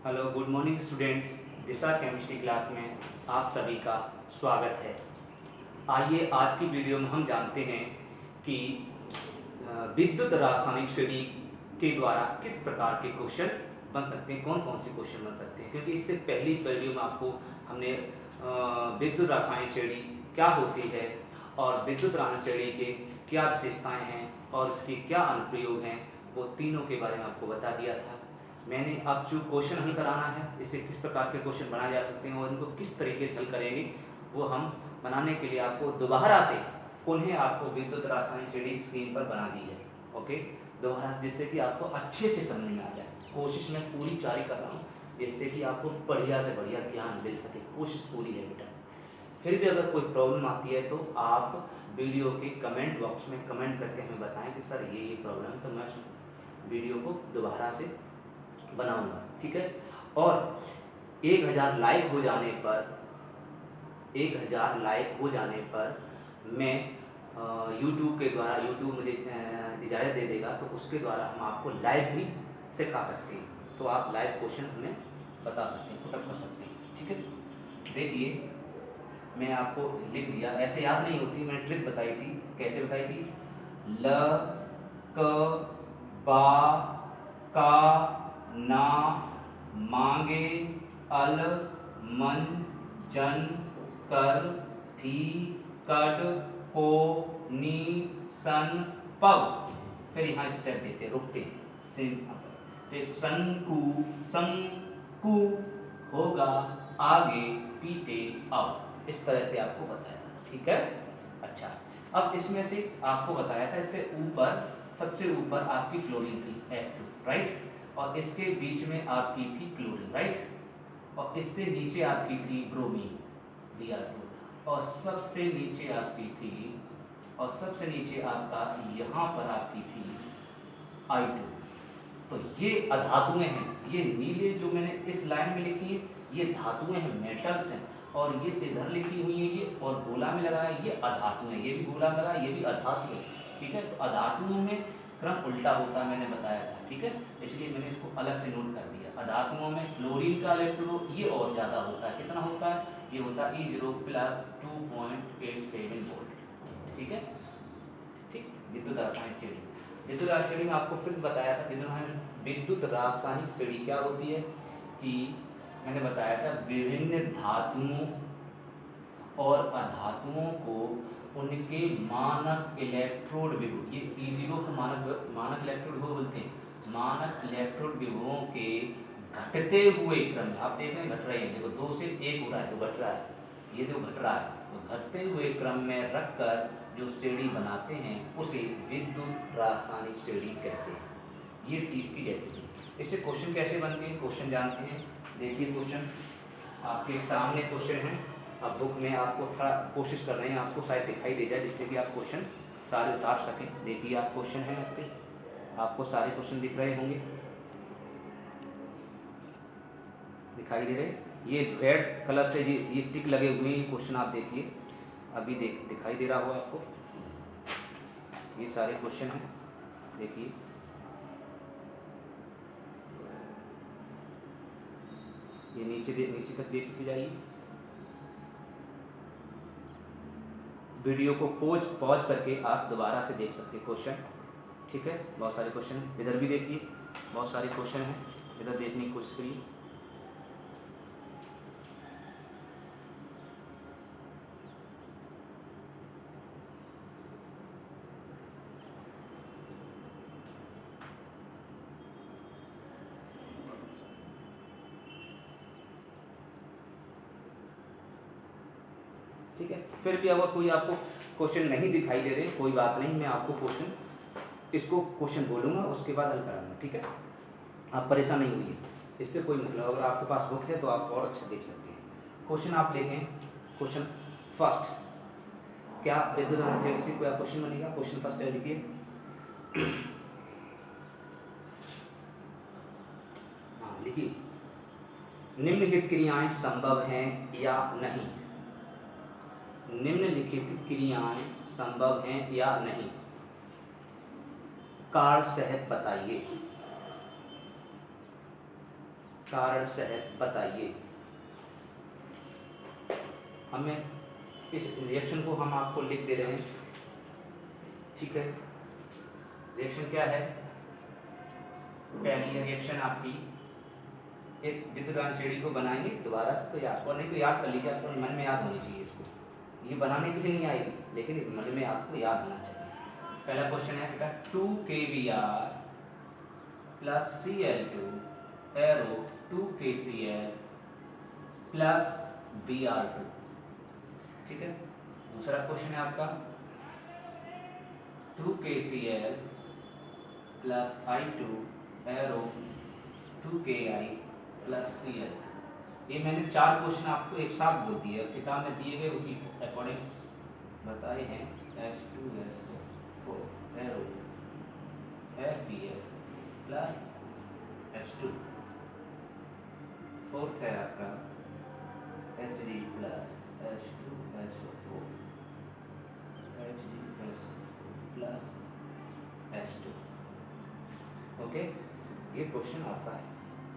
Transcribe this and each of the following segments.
Hello, good morning students. Disha chemistry class में आप सभी का स्वागत है। आइए आज की वीडियो में हम जानते हैं कि विद्युत रासायनिक श्रेणी के द्वारा किस प्रकार के क्वेश्चन बन सकते हैं, कौन कौन से क्वेश्चन बन सकते हैं। क्योंकि इससे पहली वीडियो में आपको हमने विद्युत रासायनिक श्रेणी क्या होती है और विद्युत रासायनिक श्रेणी के क्या विशेषताएं हैं और इसके क्या अनुप्रयोग हैं, वो तीनों के बारे में आपको बता दिया था। मैंने अब जो क्वेश्चन हल कराना है, इससे किस प्रकार के क्वेश्चन बनाए जा सकते हैं और इनको किस तरीके से हल करेंगे, वो हम बनाने के लिए आपको दोबारा से पुनः आपको विद्युत रासायनिक श्रेणी स्क्रीन पर बना दी है। ओके, दोबारा से, जिससे कि आपको अच्छे से समझ में आ जाए। कोशिश मैं पूरी जारी कर रहा हूँ जिससे कि आपको बढ़िया से बढ़िया ज्ञान मिल सके। कोशिश पूरी है बेटा। फिर भी अगर कोई प्रॉब्लम आती है तो आप वीडियो के कमेंट बॉक्स में कमेंट करके हमें बताएं कि सर ये प्रॉब्लम है, तो मैं वीडियो को दोबारा से बनाऊंगा। ठीक है। और 1000 लाइक हो जाने पर 1000 लाइक हो जाने पर मैं यूट्यूब के द्वारा, यूट्यूब मुझे इजाज़त दे देगा तो उसके द्वारा हम आपको लाइव भी सिखा सकते हैं। तो आप लाइव क्वेश्चन हमें बता सकते हैं, पुटअप कर सकते हैं। ठीक है। देखिए, मैं आपको लिख दिया, ऐसे याद नहीं होती, मैंने ट्रिक बताई थी। कैसे बताई थी? ल क बा का ना मांगे अल मन जन कर भी कड को नी सन पग। फिर यहाँ स्टेप देते, रुकते, फिर शंकु होगा आगे पीते अब। इस तरह से आपको बताया। ठीक है। अच्छा, अब इसमें से आपको बताया था, इससे ऊपर, सबसे ऊपर आपकी फ्लोरीन थी F2, राइट। और इसके बीच में आपकी थी क्लोरीन, राइट। और इससे नीचे आपकी थी ब्रोमीन Br2। और सबसे नीचे आपकी थी, और सबसे नीचे आपका यहाँ पर आपकी थी I2। तो ये अधातुएं हैं। ये नीले जो मैंने इस लाइन में लिखी है, ये धातुएं हैं, मेटल्स हैं। और ये इधर लिखी हुई है, ये और गोला में लगा है, ये अधातु है। ये भी गोला में लगा है, ये भी अधातु है। ठीक है। तो अधातुओं में क्रम उल्टा होता है, मैंने बताया था। ठीक है। इसलिए मैंने इसको अलग से नोट कर दिया। अधातुओं में फ्लोरीन का इलेक्ट्रॉन ये और ज़्यादा होता है। कितना होता है? ये होता है E0 + 2.87 वोल्ट। ठीक है। ठीक। विद्युत रासायनिक श्रेणी, विद्युत रासायनिक श्रेणी में आपको फिर बताया था, विद्युत रासायनिक श्रेणी क्या होती है कि मैंने बताया था विभिन्न धातुओं और अधातुओं को उनके मानक इलेक्ट्रोड विभव, ये E0 को मानक इलेक्ट्रोड विभव बोलते हैं। मानक इलेक्ट्रोड विभवों के घटते हुए क्रम में, आप देख रहे हैं घट रहे हैं, देखो 2 से 1 हो रहा है तो घट रहा है, ये देखो घट रहा है, तो घटते हुए क्रम में रखकर जो श्रेणी बनाते हैं उसे विद्युत रासायनिक श्रेणी कहते हैं। ये थी इसकी जैसे। इससे क्वेश्चन कैसे बनते हैं, क्वेश्चन जानते हैं। देखिए, क्वेश्चन आपके सामने क्वेश्चन है। अब बुक में आपको थोड़ा कोशिश कर रहे हैं, आपको शायद दिखाई दे जाए जिससे कि आप क्वेश्चन सारे उतार सकें। देखिए, आप क्वेश्चन है आपके, आपको सारे क्वेश्चन दिख रहे होंगे, दिखाई दे रहे। ये रेड कलर से ये टिक लगे हुए हैं, ये क्वेश्चन आप देखिए, अभी दिखाई दे रहा होगा आपको। ये सारे क्वेश्चन हैं, देखिए। ये नीचे तक देखते जाइए। वीडियो को पॉज करके आप दोबारा से देख सकते हैं क्वेश्चन। ठीक है। बहुत सारे क्वेश्चन हैं, इधर भी देखिए, बहुत सारे क्वेश्चन हैं, इधर देखने की कोशिश करिए। ठीक है। फिर भी अगर कोई आपको क्वेश्चन नहीं दिखाई दे रहे, कोई बात नहीं, मैं आपको इसको क्वेश्चन बोलूँगा, उसके बाद हल कराऊंगा। ठीक है। आप परेशान नहीं होइए, इससे कोई मतलब, अगर आपके पास बुक है तो आप और अच्छा देख सकते हैं। क्वेश्चन आप देखें, क्वेश्चन फर्स्ट, क्या विद्युत रासायनिक से कोई क्वेश्चन बनेगा? क्वेश्चन फर्स्ट है, लिखिए। हाँ, लिखिए। निम्नलिखित क्रियाएं संभव हैं या नहीं? निम्नलिखित क्रियाएं संभव हैं या नहीं? कार्य सहित बताइए। कारण सहित बताइए। हमें इस रिएक्शन को हम आपको लिख दे रहे हैं, ठीक है। रिएक्शन क्या है? पहली रिएक्शन आपकी एक विद्युत श्रेणी को बनाएंगे दोबारा से, तो याद, और नहीं तो याद कर लीजिए, आपको मन में याद होनी चाहिए इसको, ये बनाने के लिए नहीं आएगी लेकिन मन में आपको याद होना चाहिए। पहला क्वेश्चन है बेटा 2 kVr plus Cl2 arrow 2 KCl plus Br2, ठीक है। दूसरा क्वेश्चन है आपका 2 KCl plus I2 arrow 2 Ki plus Cl। ये मैंने 4 क्वेश्चन आपको एक साथ बोल दिए, किताब में दिए गए उसी अकॉर्डिंग बताए हैं। H2SO4 arrow FeS plus H2। Fourth है आपका Hd plus H2SO4 plus H2। Okay, ये क्वेश्चन आपका है,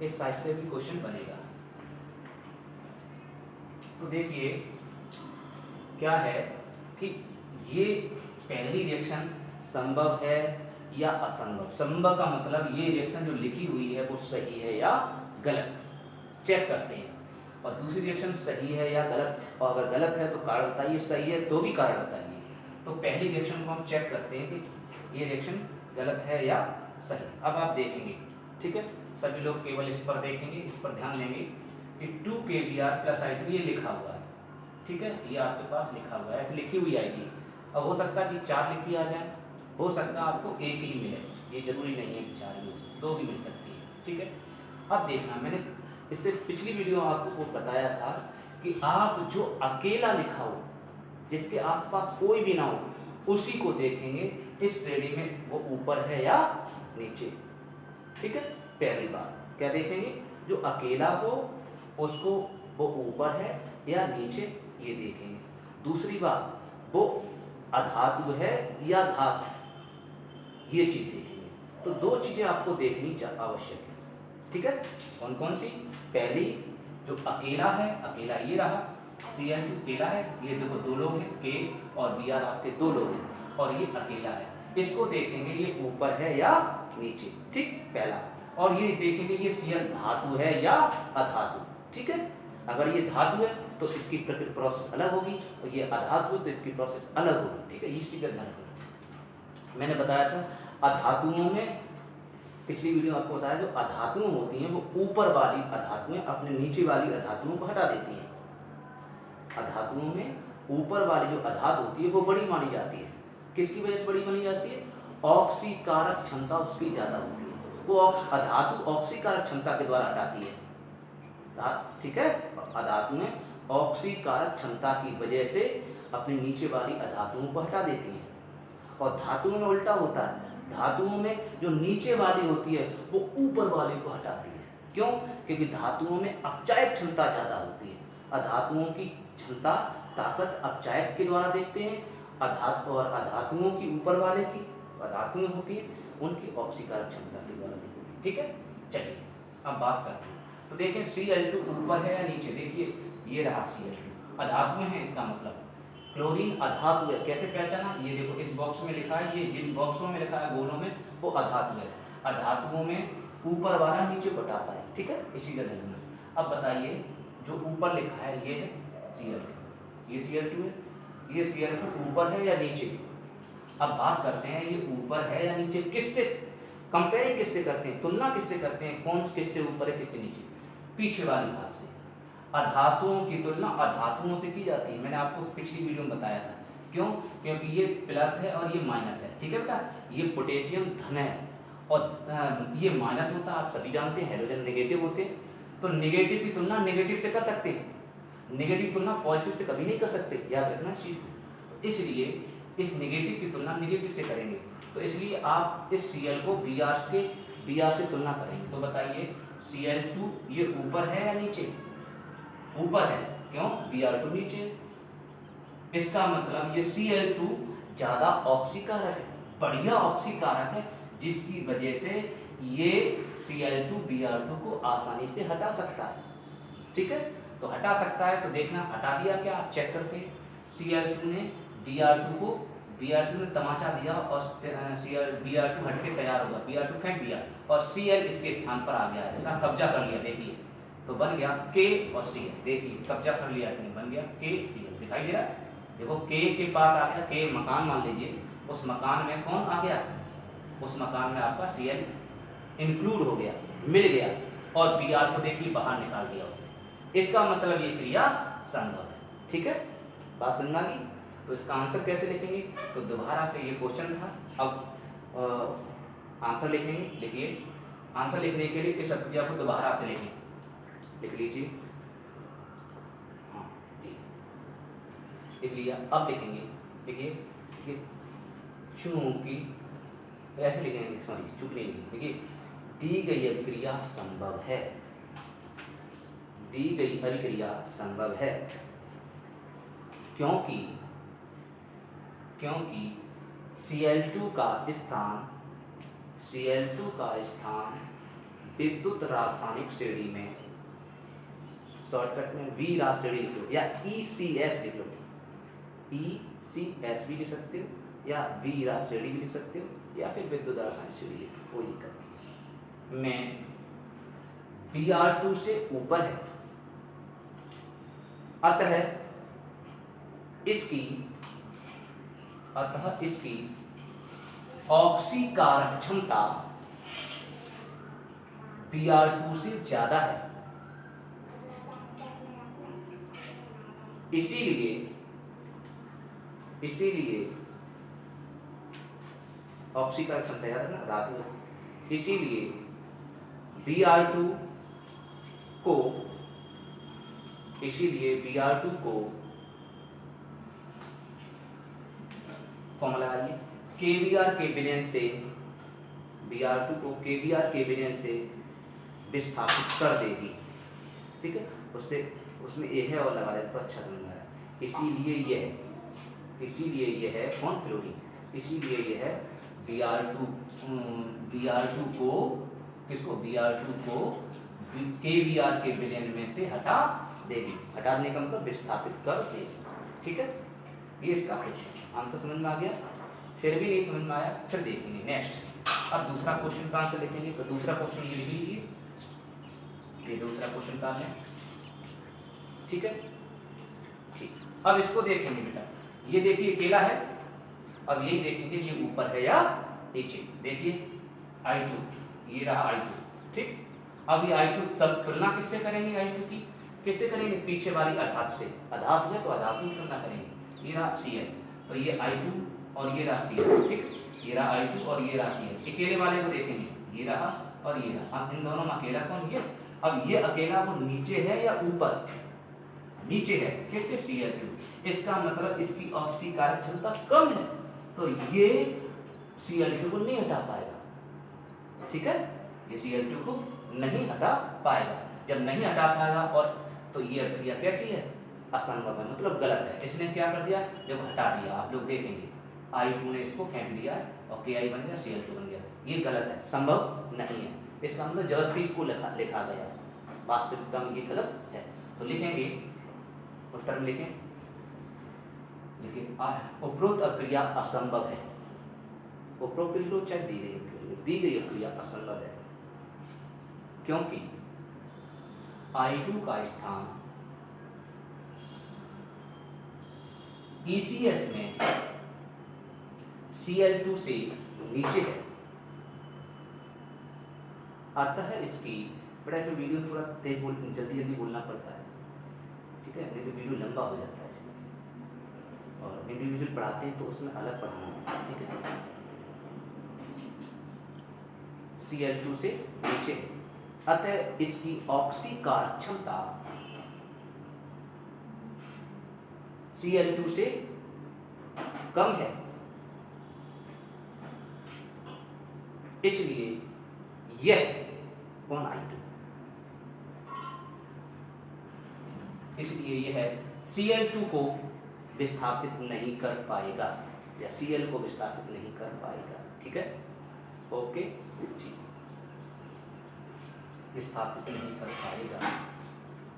इस साइड से भी क्वेश्चन बनेगा। तो देखिए क्या है कि ये पहली रिएक्शन संभव है या असंभव। संभव का मतलब ये रिएक्शन जो लिखी हुई है वो सही है या गलत, चेक करते हैं। और दूसरी रिएक्शन सही है या गलत, और अगर गलत है तो कारण बताइए, सही है तो भी कारण बताइए। तो पहली रिएक्शन को हम चेक करते हैं कि ये रिएक्शन गलत है या सही। अब आप देखेंगे, ठीक है, सभी लोग केवल इस पर देखेंगे, इस पर ध्यान देंगे कि 2 kVr प्लस I2 ये लिखा हुआ है, ठीक है, ये आपके पास लिखा हुआ है, ऐसे लिखी हुई आएगी। अब हो सकता है कि 4 लिखी आ जाए, हो सकता है आपको एक ही मिले, ये जरूरी नहीं है कि 4 ही हो, 2 भी मिल सकती है, ठीक है। अब देखना, मैंने इससे पिछली वीडियो में आपको बताया था कि आप जो अकेला लिखा हो, जिसके आसपास कोई भी ना हो, उसी को देखेंगे इस श्रेणी में वो ऊपर है या नीचे, ठीक है। पहली बात क्या देखेंगे, जो अकेला हो उसको वो ऊपर है या नीचे, ये देखेंगे। दूसरी बात, वो अधातु है या धातु, ये चीज देखेंगे। तो 2 चीजें आपको देखनी आवश्यक है, ठीक है। कौन कौन सी? पहली, जो अकेला है, अकेला ये रहा, Cl2 अकेला है, ये देखो 2 लोग हैं, K और Br आपके 2 लोग हैं, और ये अकेला है, इसको देखेंगे ये ऊपर है या नीचे, ठीक, पहला। और ये देखेंगे ये Cl धातु है या अधातु, ठीक है। अगर ये धातु है तो इसकी प्रोसेस अलग होगी, और ये अधातु है तो इसकी प्रोसेस अलग होगी, ठीक है। इस चीज का ध्यान रखना। मैंने बताया था अधातुओं में, पिछली वीडियो आपको बताया, जो अधातुएं होती हैं वो ऊपर वाली अधातुएं अपने नीचे वाली अधातुओं को हटा देती हैं। अधातुओं में ऊपर वाली जो अधातु होती है वो बड़ी मानी जाती है। किसकी वजह से बड़ी मानी जाती है? ऑक्सीकारक क्षमता उसकी ज्यादा होती है, वो अधातु ऑक्सीकारक क्षमता के द्वारा हटाती है, ठीक है। अधातु में ऑक्सीकारक क्षमता की वजह से अपने नीचे वाली अधातुओं को हटा देती हैं। और धातुओं में उल्टा होता है, धातुओं में जो नीचे वाली होती है वो ऊपर वाले को हटाती है। क्यों? क्योंकि धातुओं में अपचायक क्षमता ज्यादा होती है। अधातुओं की क्षमता, ताकत अपचायक के द्वारा देखते हैं, और अधातुओं की ऊपर वाले की, अधातुएं होती है उनकी ऑक्सीकारक क्षमता के द्वारा देखते हैं, ठीक है। चलिए अब बात करते हैं। तो देखें Cl2 ऊपर है या नीचे, देखिए ये रहा Cl2 अधातु में है, इसका मतलब क्लोरीन अधातु है। कैसे पहचाना? ये देखो इस बॉक्स में लिखा है, ये जिन बॉक्सों में लिखा है गोलों में, वो अधातु है। अधातुओं में ऊपर वाला नीचे को हटाता है, ठीक है, इसी का ध्यान रखना। अब बताइए जो ऊपर लिखा है ये है Cl2, ये Cl2 है, ये Cl2 ऊपर है या नीचे? अब बात करते हैं ये ऊपर है या नीचे, किससे कंपेयरिंग, किससे करते हैं, तुलना किससे करते हैं, कौन किससे ऊपर है किससे नीचे? पीछे वाली भाग से। अधातुओं की तुलना अधातुओं से की जाती है, मैंने आपको पिछली वीडियो में बताया था। क्यों? क्योंकि ये प्लस है और ये माइनस है, ठीक है बेटा। ये पोटेशियम धन है और ये माइनस होता है, आप सभी जानते हैं, हाइड्रोजन नेगेटिव होते हैं। तो नेगेटिव की तुलना नेगेटिव से कर सकते हैं, नेगेटिव तुलना पॉजिटिव से कभी नहीं कर सकते, याद रखना इस चीज को। तो इसलिए इस नेगेटिव की तुलना नेगेटिव से करेंगे, तो इसलिए आप इस Cl को Br से तुलना करेंगे। तो बताइए Cl2 ये ऊपर है या नीचे? ऊपर है, क्यों? Br2 नीचे। इसका मतलब ये Cl2 ज्यादा ऑक्सीकारक है, बढ़िया ऑक्सीकारक है, जिसकी वजह से ये Cl2 Br2 को आसानी से हटा सकता है। ठीक है, तो हटा सकता है, तो देखना हटा दिया क्या, आप चेक करते हैं। Cl2 ने Br2 ने तमाचा दिया और Br2 हट के तैयार होगा, Br2 फेंक दिया और Cl इसके स्थान पर आ गया, इसका कब्जा कर लिया। देखिए तो बन गया K और Cl, देखिए कब्जा कर लिया इसने, बन गया KCl। दिखाई दे रहा है, देखो K के पास आ गया, K मकान मान लीजिए, उस मकान में कौन आ गया, उस मकान में आपका Cl इंक्लूड हो गया, मिल गया, और Br को देखिए बाहर निकाल दिया उसने। इसका मतलब ये क्रिया संभव है। ठीक है, बात समझ आ गई। तो इसका आंसर कैसे लिखेंगे, तो दोबारा से ये क्वेश्चन था, अब आंसर लिखेंगे। देखिए आंसर लिखने के लिए इस अभिक्रिया को दोबारा से लिखें, लिख लीजिए। हाँ जी, लिख लिया। अब लिखेंगे, देखिए चूंकि, ऐसे लिखेंगे, सॉरी चूक नहीं लिखेंगे। देखिए दी गई अभिक्रिया संभव है, दी गई अभिक्रिया संभव है क्योंकि Cl2 का स्थान विद्युत रासायनिक श्रेणी में, शॉर्टकट में वी रास श्रेणी लिख लो या ECS लिख लो, ECS भी लिख सकते हो या वी रास श्रेणी भी लिख सकते हो या फिर विद्युत रासायनिक श्रेणी लिख लो, कोई दिक्कत नहीं। में Br2 से ऊपर है, अतः इसकी ऑक्सीकारक क्षमता Br2 से ज्यादा है, इसीलिए ऑक्सीकारक क्षमता याद रखना, धातु, इसीलिए Br2 को फॉर्मूला आइए, KBr के विलयन से Br2 को KBr के विलयन से विस्थापित कर देगी। ठीक है, उसमें ए है और लगा दे तो अच्छा समझ में आया। इसीलिए यह है कौन, क्लोरीन, इसीलिए यह है Br2 को KBr के विलयन में से हटा देगी, हटाने का मतलब विस्थापित कर देगी। ठीक है, ये इसका क्वेश्चन आंसर समझ में आ गया। फिर भी नहीं समझ में आया, फिर देखेंगे नेक्स्ट। अब दूसरा क्वेश्चन का आंसर लिखेंगे, तो दूसरा क्वेश्चन ये लिख लीजिए, ये दूसरा क्वेश्चन का है। ठीक है, ठीक, अब इसको देखेंगे बेटा, ये देखिए केला है, अब यही देखेंगे ये ऊपर है या नीचे। देखिए I2, ये रहा I2। ठीक, अब ये I2 तब तुलना किससे करेंगे, I2 की किससे करेंगे, पीछे वाली अधातु से, अधातु है तो अधातु की तुलना करेंगे। ये रहा Cl, तो ये I2 और ये रहा Cl। ठीक, ये रहा I2 और ये रहा Cl। अकेले वाले को देखेंगे, ये रहा और ये रहा, अब इन दोनों में अकेला कौन, ये। अब ये अकेला वो नीचे है या ऊपर, नीचे है, किससे, Cl2। इसका मतलब इसकी ऑक्सीकारक क्षमता कम है, तो ये Cl2 को नहीं हटा पाएगा। ठीक है, ये Cl2 को नहीं हटा पाएगा, जब नहीं हटा पाएगा और तो ये अभिक्रिया कैसी है, असंभव है, मतलब गलत है। इसने क्या कर दिया, जब हटा दिया, आप लोग देखेंगे I2 ने इसको फेंक दिया और Ki बन गया, Cl2 बन गया, ये गलत है, संभव नहीं है। इसका मतलब जबरदस्ती इसको लिखा गया है, वास्तविकता में ये गलत है। तो लिखेंगे, उत्तर में लिखें, उपरोक्त अभिक्रिया असंभव है, उपरोक्त लिख लो चाहे दी गई अभिक्रिया असंभव है क्योंकि I2 का स्थान ECS में Cl2 से नीचे है, अतः इसकी, बड़ा इसमें वीडियो थोड़ा तेज जल्दी बोलना पड़ता है, ठीक है, नहीं तो वीडियो लंबा हो जाता है इसमें, और इंडिविजुअल पढ़ाते हैं तो उसमें अलग पढ़ाना होता है। ठीक है, Cl2 से नीचे है, अतः इसकी ऑक्सीकारक क्षमता Cl2 से कम है, इसलिए यह कौन, I2, इसलिए यह Cl2 को विस्थापित नहीं कर पाएगा या Cl को विस्थापित नहीं कर पाएगा। ठीक है, ओके, ठीक। विस्थापित नहीं कर पाएगा।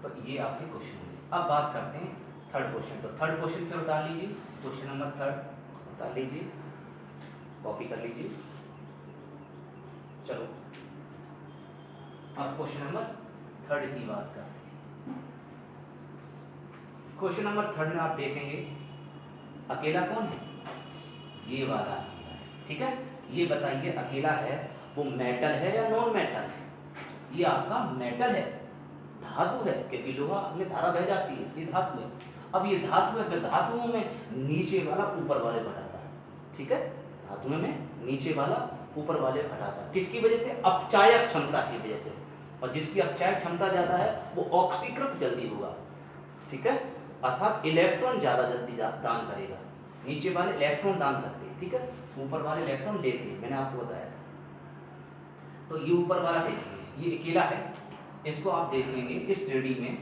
तो ये आपके क्वेश्चन होंगे। अब बात करते हैं थर्ड क्वेश्चन। तो थर्ड क्वेश्चन फिर उतार लीजिए, क्वेश्चन नंबर थर्ड उतार लीजिए, कॉपी कर लीजिए। चलो अब क्वेश्चन नंबर थर्ड की बात करते हैं। क्वेश्चन नंबर थर्ड में आप देखेंगे अकेला कौन है, ये वाला अकेला है। ठीक है, ये बताइए अकेला है वो मेटल है या नॉन मेटल है। ये आपका मेटल है, धातु है, क्योंकि लोहा में धारा बह जाती है इसलिए धातु है। अब ये धातु है तो धातुओं में नीचे वाला ऊपर वाले घटाता है। ठीक है, धातुओं में नीचे वाला ऊपर वाले घटाता है, किसकी वजह से, अपचायक क्षमता की वजह से। और जिसकी अपचायक क्षमता ज्यादा है वो ऑक्सीकृत जल्दी होगा। ठीक है, अर्थात इलेक्ट्रॉन ज्यादा जल्दी दान करेगा। नीचे वाले इलेक्ट्रॉन दान करते हैं, ठीक है, ऊपर वाले इलेक्ट्रॉन लेते हैं, मैंने आपको बताया था। तो ये ऊपर वाला देखेंगे, ये अकेला है, इसको आप देखेंगे इस श्रेणी में,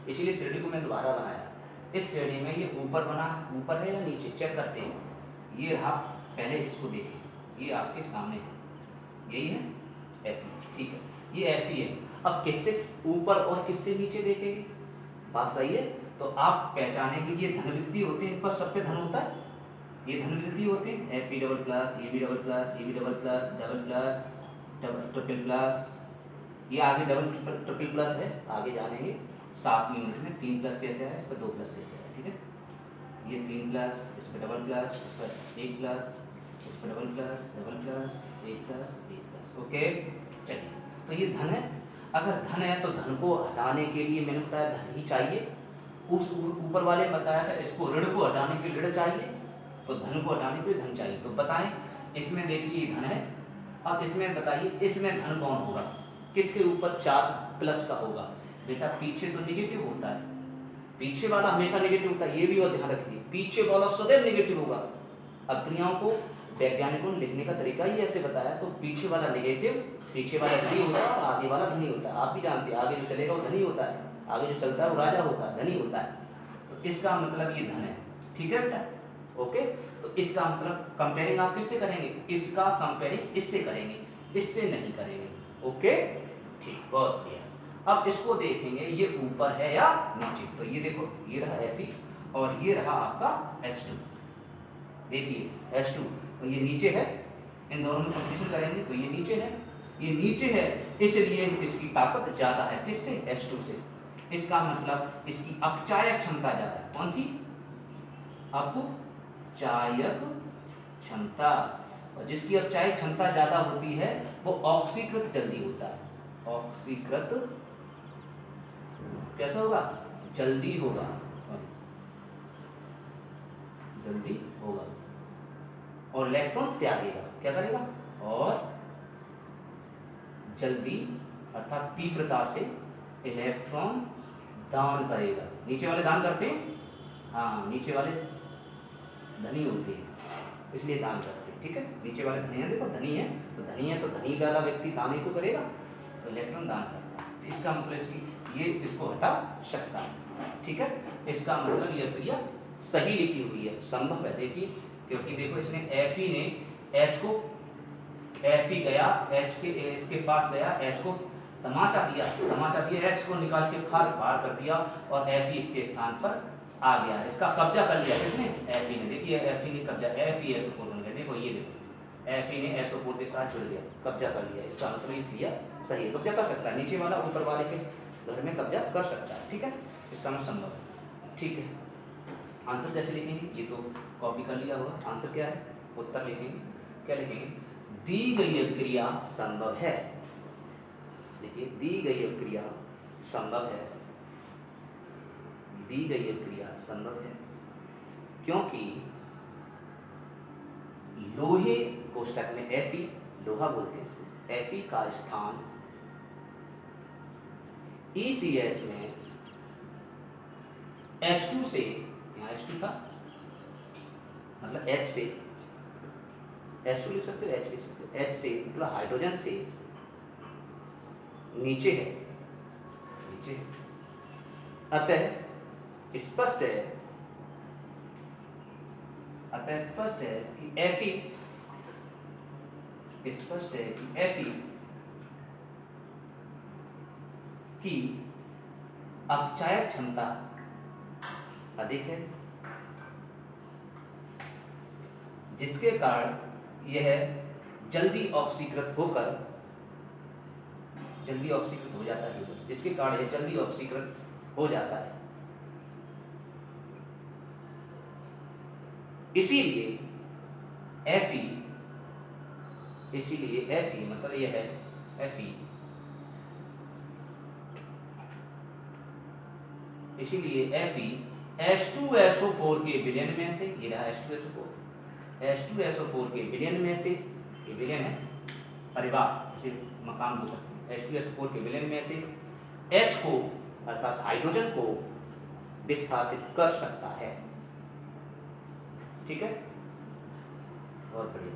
इसीलिए श्रेणी को मैं दोबारा बनाया। इस श्रेणी में ये ऊपर बना, ऊपर है या नीचे, चेक करते हैं। ये रहा, पहले इसको देखें, ये आपके सामने है, यही है Fe। ठीक है, ये Fe है। अब किससे ऊपर और किससे नीचे देखेंगे, बात सही है। तो आप पहचानेंगे ये धन विद्युती होते हैं, इन पर सब पे धन होता है, ये धन विद्युती होते हैं, Fe double plus, Ab double plus, Eb double plus, double plus, double triple plus, ये आगे डबल ट्रिपल प्लस है, आगे जानेंगे 7वीं यूनिट में। 3 प्लस कैसे है, इस पर 2 प्लस कैसे है। ठीक है, ये 3 प्लस, इस पर डबल प्लस, इस पर 1 प्लस, इस पर double plus, 1 plus 1 plus. Okay, चलिए, तो ये धन है। अगर धन है तो धन को हटाने के लिए मैंने बताया धन ही चाहिए। उस ऊपर वाले बताया था इसको ऋण को हटाने के लिए ऋण चाहिए, तो धन को हटाने के लिए धन चाहिए। तो बताएं, इसमें देखिए धन है। अब इसमें बताइए इसमें धन कौन होगा, किसके ऊपर चार्ज प्लस का होगा। बेटा पीछे तो निगेटिव होता है, पीछे वाला हमेशा नेगेटिव होता है, ये भी और ध्यान रखिए, पीछे वाला सदैव नेगेटिव होगा। अब क्रियाओं को वैज्ञानिकों ने लिखने का तरीका ही ऐसे बताया। तो पीछे वाला नेगेटिव, पीछे वाला धनी होता है और आगे वाला धनी होता है। आप भी जानते हैं आगे जो चलेगा वो धनी होता है, आगे जो चलता है वो राजा होता है, धनी होता है। तो इसका मतलब ये धन है। ठीक है बेटा, ओके। तो इसका मतलब कंपेयरिंग आप किससे करेंगे, इसका कंपेयरिंग इससे करेंगे, इससे नहीं करेंगे। ओके, ठीक, बहुत बढ़िया। अब इसको देखेंगे ये ऊपर है या नीचे। तो ये देखो, ये रहा Fe और ये रहा आपका H2। देखिए H2, तो ये नीचे है, इन दोनों में कंपटीशन करेंगे तो ये नीचे है, ये नीचे है, इसलिए इसकी ताकत ज्यादा है, किससे, H2 से। इसका मतलब इसकी अपचायक क्षमता ज्यादा है, कौन सी, अपचायक क्षमता। और जिसकी अपचायक क्षमता ज्यादा होती है वो ऑक्सीकृत जल्दी होता है। ऑक्सीकृत कैसा होगा, जल्दी होगा, जल्दी होगा। और इलेक्ट्रॉन त्यागेगा, क्या करेगा, और जल्दी अर्थात तीव्रता से इलेक्ट्रॉन दान करेगा। नीचे वाले दान करते हैं, हाँ नीचे वाले धनी होते हैं इसलिए दान करते हैं। ठीक है, नीचे वाले धनी है, देखो धनी है तो धनी है तो धनी वाला व्यक्ति दान ही तो करेगा, तो इलेक्ट्रॉन दान करता है। तो इसका मतलब इसकी ये इसको हटा सकता है। ठीक है, इसका मतलब यह क्रिया सही लिखी हुई है, संभव है। देखिए, क्योंकि देखो इसने Fe ने H को, Fe गया H के इसके पास गया, H को तमाचा दिया, H को निकाल के बाहर कर दिया और Fe इसके स्थान पर आ गया, इसका कब्जा कर लिया किसने, Fe ने। देखिए Fe ने कब्जा, Fe SO4 बन गया, देखो ये देखो Fe ने SO4 के साथ जुड़ गया, कब्जा कर लिया। इसका मतलब ये क्रिया सही है, कब्जा कर सकता है, नीचे वाला ऊपर वाले के घर में कब्जा कर सकता है। ठीक है, इसका मतलब संभव है। ठीक है, आंसर कैसे लिखेंगे, ये तो कॉपी कर लिया होगा। आंसर क्या है, उत्तर लिखेंगे, क्या लिखेंगे, दी गई क्रिया संभव है। देखिए, दी गई क्रिया संभव है, दी गई क्रिया संभव है, क्योंकि लोहे कोष्टक में Fe, लोहा बोलते हैं इसको, Fe का स्थान ECS में H2 से, यहाँ H2 था मतलब H से, H2 लिख सकते हो, H लिख सकते हो, H से मतलब हाइड्रोजन से नीचे है, नीचे है। अतः स्पष्ट है, अतः स्पष्ट है कि Fe, स्पष्ट है कि Fe की अपचायक क्षमता अधिक है, जिसके कारण यह जल्दी ऑक्सीकृत हो जाता है, जिसके कारण यह जल्दी ऑक्सीकृत हो जाता है। इसीलिए Fe मतलब यह है Fe, इसीलिए Fe H2SO4 के विलयन में से, ये रहा H2SO4 के विलयन में से, ये विलयन है परिवार, इसे मकान बोल सकते हैं, H2SO4 के विलयन में से H को अर्थात हाइड्रोजन को विस्थापित कर सकता है। ठीक है, बहुत बढ़िया।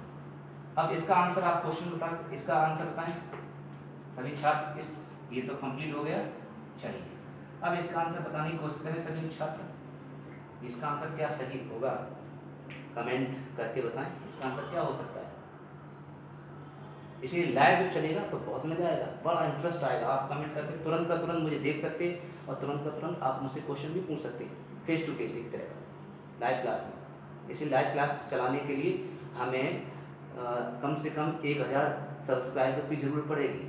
अब इसका आंसर आप क्वेश्चन बताएं, इसका आंसर बताएं सभी छात्र। ये तो कंप्लीट हो गया। चलिए अब इसका आंसर बताने की कोशिश करें सभी छात्र। इसका आंसर क्या सही होगा कमेंट करके बताएं, इसका आंसर क्या हो सकता है। इसलिए लाइव चलेगा तो बहुत मजा आएगा, बड़ा इंटरेस्ट आएगा। आप कमेंट करके तुरंत का तुरंत मुझे देख सकते और तुरंत का तुरंत आप मुझसे क्वेश्चन भी पूछ सकते, फेस टू फेस एक तरह का लाइव क्लास में। इसलिए लाइव क्लास चलाने के लिए हमें कम से कम 1000 सब्सक्राइबर की ज़रूरत पड़ेगी,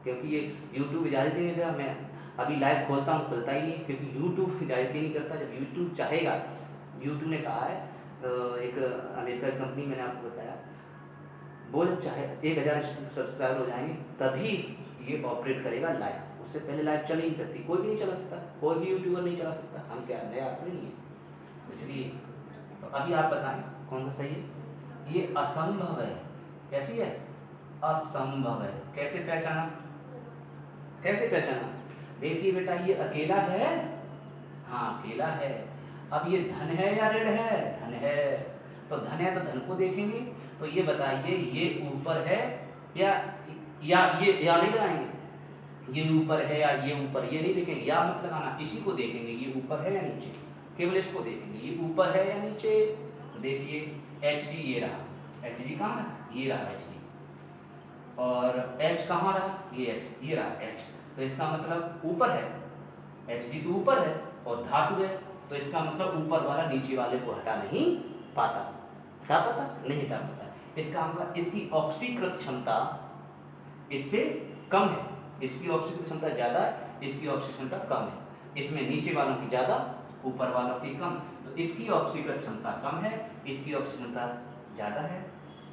क्योंकि ये यूट्यूब इजाज़त ही नहीं देगा। मैं अभी लाइव खोलता हूँ, खुलता ही नहीं, क्योंकि यूट्यूब इजाज़त ही नहीं करता। जब यूट्यूब चाहेगा, यूट्यूब ने कहा है, एक अमेरिका की कंपनी, मैंने आपको बताया, वो जब चाहे 1000 सब्सक्राइबर हो जाएंगे तभी ये ऑपरेट करेगा लाइव। उससे पहले लाइव चल ही नहीं सकती, कोई भी नहीं चला सकता, कोई भी यूट्यूबर नहीं चला सकता। हम क्या नया आदमी नहीं है। इसलिए तो अभी आप बताएं कौन सा सही है। ये असंभव है, कैसी है, असंभव है। कैसे पहचाना, कैसे पहचाना, देखिए बेटा ये अकेला है, हाँ अकेला है। अब ये धन है या ऋण है, धन है, तो धन है तो धन को देखेंगे। तो ये बताइए ये ऊपर है या या नहीं लगाएंगे, ये ऊपर है या ये ऊपर, ये नहीं देखेंगे, या मत लगाना, इसी को देखेंगे ये ऊपर है या नीचे, केवल इसको देखेंगे ये ऊपर है या नीचे। देखिए Hg ये रहा, Hg कहाँ रहा, ये रहा Hg, और H कहाँ रहा, ये H, ये रहा H। तो इसका मतलब ऊपर है, Hg तो ऊपर है और धातु है, तो इसका मतलब ऊपर वाला नीचे वाले को हटा नहीं पाता, हटा पाता नहीं, हटा पाता। इसका मतलब इसकी ऑक्सीकृत क्षमता इससे कम है, इसकी ऑक्सीकृत क्षमता ज़्यादा है, इसकी ऑक्सीकृत क्षमता कम है। इसमें नीचे वालों की ज़्यादा, ऊपर वालों की कम, तो इसकी ऑक्सीकृत क्षमता कम है, इसकी ऑक्सीकृत क्षमता ज़्यादा है,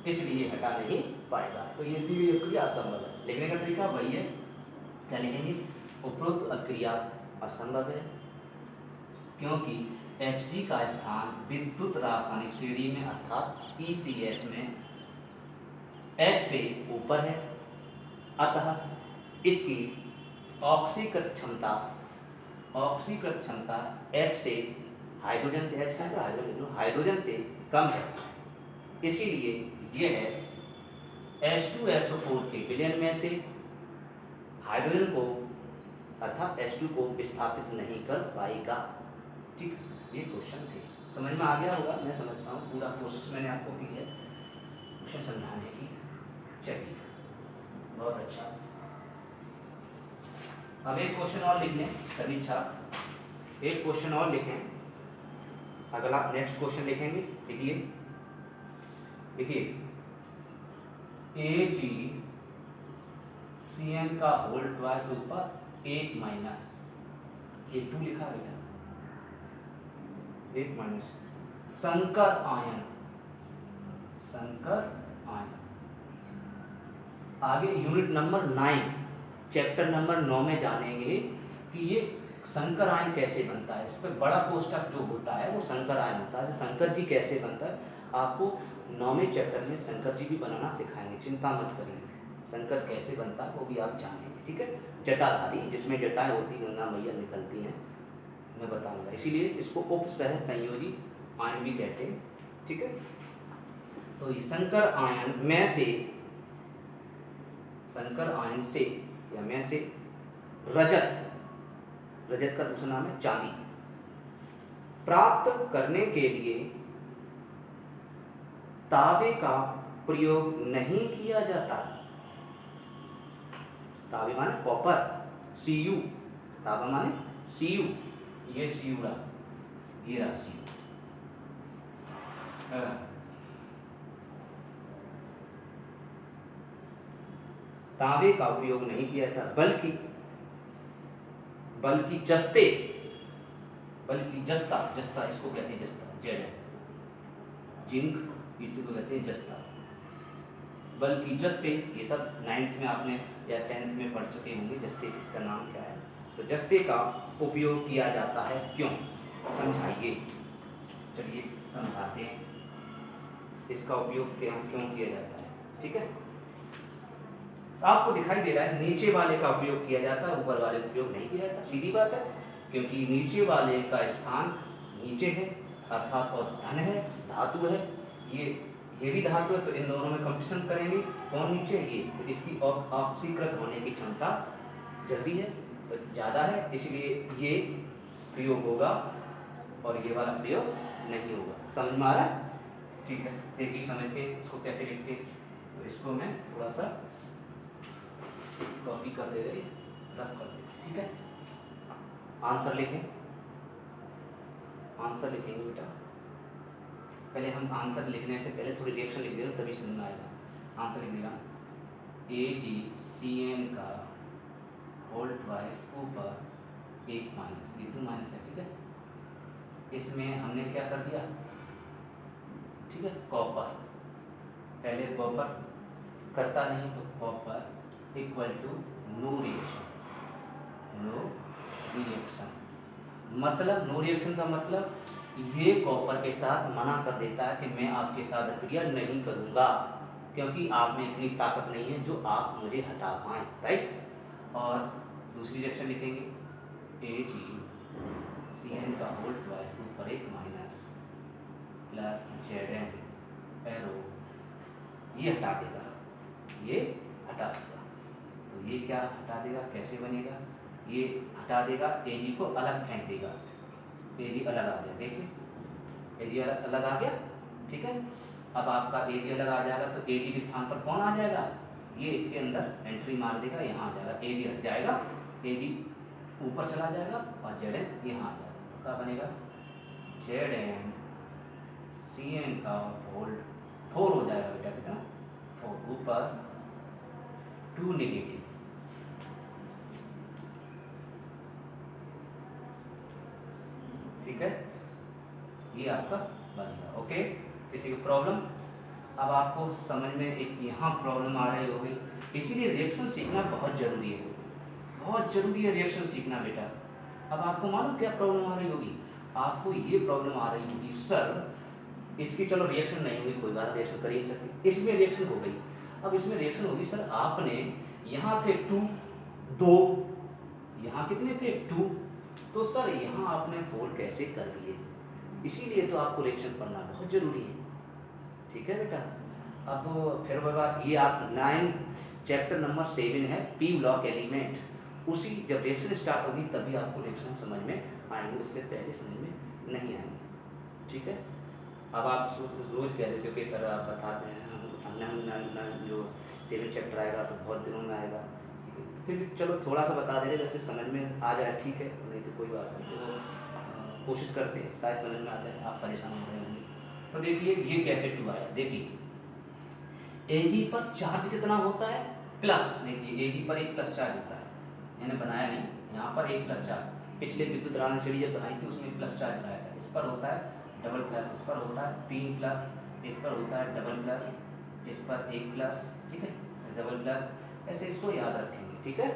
इसलिए हटा नहीं पाएगा। तो ये दी हुई क्रिया असंभव है। लिखने का तरीका वही है, क्या लिखेंगे, उपरोक्त अक्रिया असंभव है, क्योंकि Hg का स्थान विद्युत रासायनिक श्रेणी में अर्थात ECS में H से ऊपर है, अतः इसकी ऑक्सीकृत क्षमता H से, हाइड्रोजन से, H है तो हाइड्रोजन से कम है। इसीलिए यह H2SO4 के विलयन में से हाइड्रोजन को अर्थात H2 को विस्थापित नहीं कर पाएगा। ठीक, ये क्वेश्चन थे, समझ में आ गया होगा, मैं समझता हूँ पूरा प्रोसेस मैंने आपको की है क्वेश्चन समझाने की। चलिए बहुत अच्छा। अब एक क्वेश्चन और लिख लें सभी छात्र, एक क्वेश्चन और लिखें, अगला नेक्स्ट क्वेश्चन लिखेंगे। देखिए AgCN का होल ट्वाइस ऊपर 1 माइनस, ये 2 लिखा बेटा, 1 माइनस संकर आयन, आगे यूनिट नंबर 9 चैप्टर नंबर 9 में जानेंगे कि ये संकर आयन कैसे बनता है। इस पर बड़ा कोष्टक जो होता है वो संकर आयन होता है। शंकर जी कैसे बनता है आपको 9वें चैप्टर में शंकर जी भी बनाना सिखाएंगे, चिंता मत करिए। शंकर कैसे बनता है वो भी आप जानेंगे, ठीक है। जटाधारी, जिसमें जटाएं होती, गंगा मैया निकलती हैं, मैं बताऊंगा। इसीलिए इसको उपसह संयोजी आयन भी कहते हैं, ठीक है। तो ये संकर आयन में से, संकर आयन से या में से रजत का दूसरा नाम है चांदी, प्राप्त करने के लिए तांबे का प्रयोग नहीं किया जाता। तांबे माने कॉपर, Cu, ताबा माने सीयू, ये सीयूड़ा, ये रहा सीयू। तांबे का उपयोग नहीं किया था, बल्कि जस्ते, बल्कि जस्ता, जस्ता इसको कहते हैं जस्ता, जेड जिंक, इसी को कहते हैं जस्ता, बल्कि जस्ते, ये सब 9th में आपने या 10th में पढ़ चुके होंगे जस्ते इसका नाम क्या है। तो जस्ते का उपयोग किया जाता है क्यों, समझाइए, चलिए समझाते हैं इसका उपयोग क्यों किया जाता है। ठीक है, आपको दिखाई दे रहा है नीचे वाले का उपयोग किया जाता है, ऊपर वाले का उपयोग नहीं किया जाता, सीधी बात है, क्योंकि नीचे वाले का स्थान नीचे है, अर्थात और धन है, धातु है, ये भी धातु है, तो इन दोनों में कंपटीशन करेंगे, कौन नीचे है, ये, तो इसकी ऑक्सीकृत होने की क्षमता जल्दी है, तो ज़्यादा है, इसलिए ये प्रयोग होगा और ये वाला प्रयोग नहीं होगा। समझ में आ रहा है? ठीक है, देखिए समझते हैं इसको कैसे लिखते हैं। तो इसको मैं थोड़ा सा कॉपी कर दे रही, रफ कर दे, ठीक है। आंसर लिखें, आंसर लिखेंगे बेटा। पहले हम आंसर लिखने से पहले थोड़ी रिएक्शन लिख दे रहे, तभी समझ में आएगा। आंसर लिख देगा AgCN का होल ट्वाइस ऊपर 1 माइनस, ये 2 माइनस है, ठीक है। इसमें हमने क्या कर दिया, ठीक है, कॉपर, पहले कॉपर करता नहीं तो copper equal to no reaction, no reaction, मतलब नो रिएक्शन का मतलब ये कॉपर के साथ मना कर देता है कि मैं आपके साथ क्रिया नहीं करूंगा, क्योंकि आप में इतनी ताकत नहीं है जो आप मुझे हटा पाएं, राइट। और दूसरी रिएक्शन लिखेंगे AgCN का होल ट्वाइस ऊपर 1 माइनस प्लस Zn एरो, ये हटा देगा, ये हटा देगा, तो ये क्या हटा देगा, कैसे बनेगा, ये हटा देगा, Ag को अलग फेंक देगा, Ag अलग आ गया, देखिए Ag अलग आ गया, ठीक है। अब आपका Ag अलग आ जाएगा तो Ag के स्थान पर कौन आ जाएगा, ये इसके अंदर एंट्री मार देगा, यहाँ आ जाएगा, Ag हट जाएगा, Ag ऊपर चला जाएगा और Zn यहाँ आ जाएगा, तो क्या बनेगा ZnCN का होल 4 हो जाएगा बेटा, कितना 4 ऊपर 2 नेगेटिव, ठीक है, ये आपका बनेगा। ओके, किसी को प्रॉब्लम? अब आपको समझ में एक यहाँ प्रॉब्लम आ रही होगी, इसीलिए रिएक्शन सीखना बहुत जरूरी है, बहुत जरूरी है रिएक्शन सीखना बेटा। अब आपको मालूम क्या प्रॉब्लम आ रही होगी, आपको ये प्रॉब्लम आ रही होगी, सर इसकी चलो रिएक्शन नहीं हुई, कोई बात, रिएक्शन कर ही नहीं सकती, इसमें रिएक्शन हो गई। अब इसमें रिएक्शन होगी, सर आपने यहाँ थे 2, 2, यहाँ कितने थे 2, तो सर यहाँ आपने 4 कैसे कर दिए, इसीलिए तो आपको रिएक्शन पढ़ना बहुत जरूरी है, ठीक है बेटा। अब फिर बाबा ये आप 9 चैप्टर नंबर 7 है पी ब्लॉक एलिमेंट, उसी जब रिएक्शन स्टार्ट होगी तभी आपको रिएक्शन समझ में आएंगे, उससे पहले समझ में नहीं आएंगे, ठीक है। अब आप रोज कह देते हो कि सर आप बताते हैं, हमने जो 7 चैप्टर आएगा तो बहुत दिनों में आएगा, तो फिर भी चलो थोड़ा सा बता दे रहे, वैसे समझ में आ जाए ठीक है, नहीं तो कोई बात नहीं, तो कोशिश करते हैं शायद समझ में आ जाए, आप परेशान हो रहे होंगे। तो देखिए ये कैसे 2 आया, देखिए Ag पर चार्ज कितना होता है, प्लस, देखिए Ag पर एक प्लस चार्ज होता है, मैंने बनाया नहीं, यहाँ पर एक प्लस चार्ज, पिछले विद्युत राशि सीढ़ी जब बनाई थी उसमें प्लस चार्ज बनाया था, इस पर होता है डबल प्लस, इस पर होता है 3 प्लस, इस पर होता है डबल प्लस, इस पर 1 प्लस, ठीक है, डबल प्लस, ऐसे इसको याद रखेंगे, ठीक है।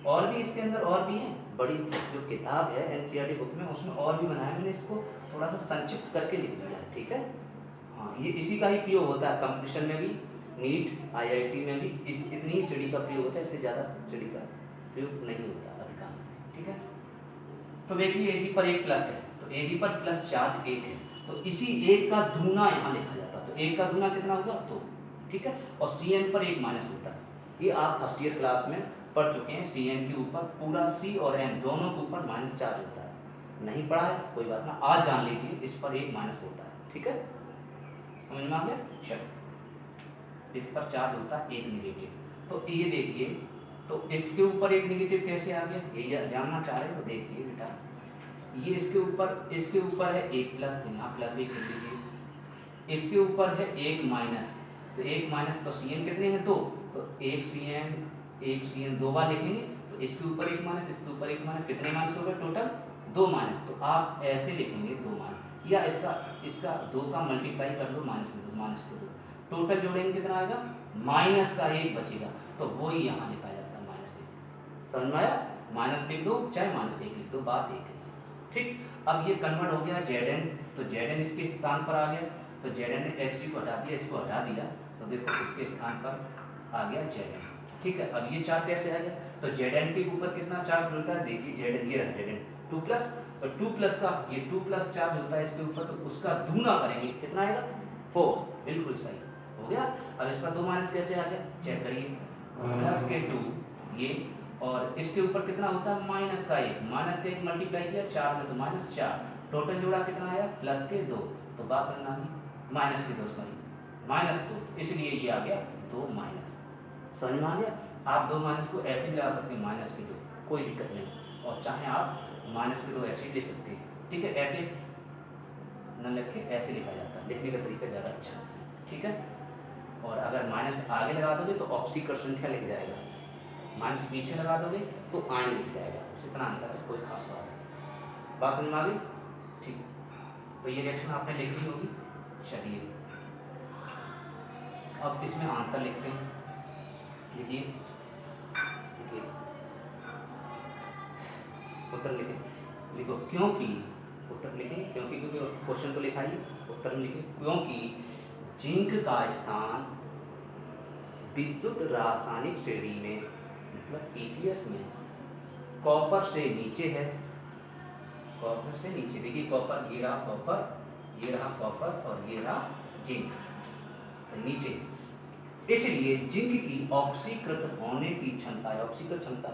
और भी इसके अंदर और भी हैं, बड़ी जो किताब है NCERT बुक में उसमें और भी बनाया, मैंने इसको थोड़ा सा संक्षिप्त करके लिख दिया है, ठीक है। हाँ, ये इसी का ही प्रयोग होता है कंपटीशन में भी, नीट IIT में भी इतनी ही सीढ़ी का प्रयोग होता है, इससे ज़्यादा सीढ़ी का प्रयोग नहीं होता अधिकांश, ठीक है। तो देखिए Ag पर 1 प्लस है, तो Ag पर प्लस चार्ज 1 है, तो इसी 1 का दूना यहाँ लिखा जाता है, तो 1 का दूना कितना होगा 2, ठीक है। और Cn पर 1 माइनस होता है, ये आप फर्स्ट ईयर क्लास में पढ़ चुके हैं, Cn के ऊपर पूरा C और N दोनों के ऊपर माइनस चार्ज होता है, नहीं पढ़ा है कोई बात ना, आज जान लीजिए, इस पर 1 माइनस होता है, ठीक है, समझ में आ गया। चलो, इस पर चार्ज होता है 1 नेगेटिव, तो ये देखिए तो इसके ऊपर एक नेगेटिव कैसे आ गया, ये जानना चाह रहे हो तो देखिए बेटा, ये इसके ऊपर है एक प्लस, तो यहाँ प्लस एक लिख लीजिए। इसके ऊपर है एक माइनस, तो एक माइनस तो सी एन कितने हैं, दो, तो एक सी एन दो बार लिखेंगे, तो इसके ऊपर एक माइनस, इसके ऊपर एक माइनस, कितने माइनस हो गए टोटल, दो माइनस। तो आप ऐसे लिखेंगे दो माइनस, या इसका दो का मल्टीप्लाई कर लो माइनस में दो, माइनस के दो, टोटल जोड़ेंगे कितना आएगा, माइनस का एक बचेगा, तो वही यहाँ लिखा जाता है माइनस एक। समझ में आया, माइनस लिख दो चाहे माइनस एक लिख दो, बात एक है। ठीक, अब ये कन्वर्ट हो गया Zn, तो Zn इसके स्थान पर आ गया, तो Zn ने xt को हटा दिया, इसको हटा दिया, तो देखो इसके स्थान पर आ गया Zn। ठीक है, अब ये चार्ज कैसे आ गया, तो Zn के ऊपर कितना चार्ज मिलता है, देखिए Zn ये रहा Zn 2 प्लस, तो 2 प्लस का ये 2 प्लस चार्ज होता है इसके ऊपर, तो उसका दूना करेंगे, कितना आएगा 4, बिल्कुल सही हो गया। अब इसका दो माइनस कैसे आ गया, चेक करिए, प्लस के 2 ये, और इसके ऊपर कितना होता है माइनस का एक, माइनस का एक मल्टीप्लाई किया 4 में, तो माइनस 4, टोटल जोड़ा कितना आया प्लस के 2, तो बात समझ आ गई, माइनस के 2 सॉरी माइनस 2, इसलिए ये आ गया 2 माइनस। समझ में आ गया, आप दो माइनस को ऐसे भी लगा सकते हैं माइनस के 2, कोई दिक्कत नहीं, और चाहे आप माइनस के 2 ऐसे भी ले सकते हैं। ठीक है, ऐसे न लिखे, ऐसे लिखा जाता है, लिखने का तरीका ज़्यादा अच्छा है। ठीक है, और अगर माइनस आगे लगा दोगे तो ऑक्सीकृत संख्या लिख जाएगा, माइनस पीछे लगा दोगे तो आयन लिख जाएगा, बस इतना अंतर है, कोई खास बात नहीं। बात समझ में आ गई, ठीक, तो ये रिएक्शन आपने लिख ली होगी। चलिए अब इसमें आंसर लिखते हैं, लिखिए लिखिए, उत्तर लिखें, लिखो क्योंकि, उत्तर लिखें क्योंकि, क्वेश्चन तो लिखा ही, उत्तर में लिखें क्योंकि जिंक का स्थान विद्युत रासायनिक श्रेणी में, मतलब ECS में कॉपर से नीचे है, कॉपर से नीचे, देखिए कॉपर, ये रहा कॉपर, ये रहा कॉपर, और ये रहा जिंक, तो नीचे, इसलिए जिंक की ऑक्सीकृत होने की क्षमता है, ऑक्सीकृत क्षमता,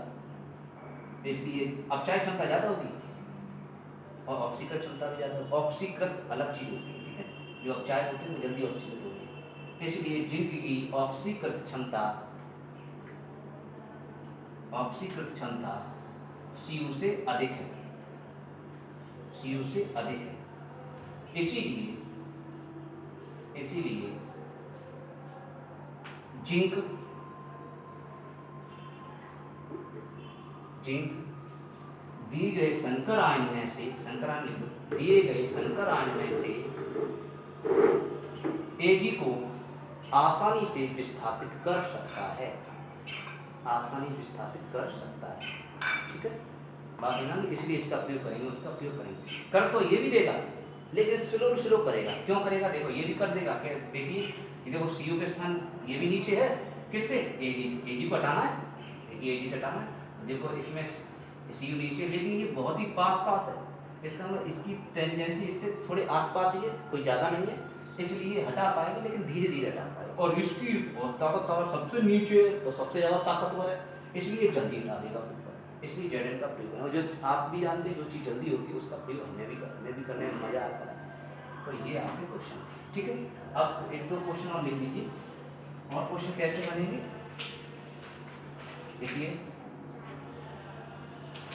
इसलिए अपचाय क्षमता ज्यादा होगी और ऑक्सीकृत क्षमता भी ज्यादा होगी। ऑक्सीकृत अलग चीज होती है, ठीक है, जो अपचाय होते हैं वो जल्दी ऑक्सीकृत होती है, इसलिए जिंक की ऑक्सीकृत क्षमता, ऑक्सीकृत क्षमता Cu से अधिक है, Cu से अधिक है, इसीलिए जिंक दिए गए संकर आयन में से, संकर आयन लिख दो, दिए गए संकर आयन में से Ag को आसानी से विस्थापित कर सकता है, आसानी विस्थापित कर सकता है। ठीक है, बात समझना, इसलिए इसका प्रयोग करेंगे, उसका प्रयोग करेंगे, कर तो ये भी देगा लेकिन स्लो करेगा, क्यों करेगा, देखो ये भी कर देगा, कैसे देखिए, देखो Cu के स्थान ये भी नीचे है, किससे, Ag को हटाना है, देखिए Ag से हटाना है, तो देखो इसमें Cu नीचे, लेकिन ये बहुत ही पास है, इसका मतलब इसकी टेंडेंसी इससे थोड़े आसपास ही है, कोई ज़्यादा नहीं है, इसलिए हटा पाएगा, लेकिन धीरे धीरे हटा पाएगा, और इसकी ताकत सबसे नीचे तो सबसे ज़्यादा ताकतवर है, इसलिए जल्दी हटा देगा ऊपर, इसलिए Zn का प्रयोग है, और जो आप भी जानते हैं जो चीज़ जल्दी होती है उसका प्रयोग हमें भी करने में मज़ा आता है। तो ये आपके क्वेश्चन, ठीक है, अब एक दो क्वेश्चन और लिख लीजिए, और क्वेश्चन कैसे बनेंगे, देखिए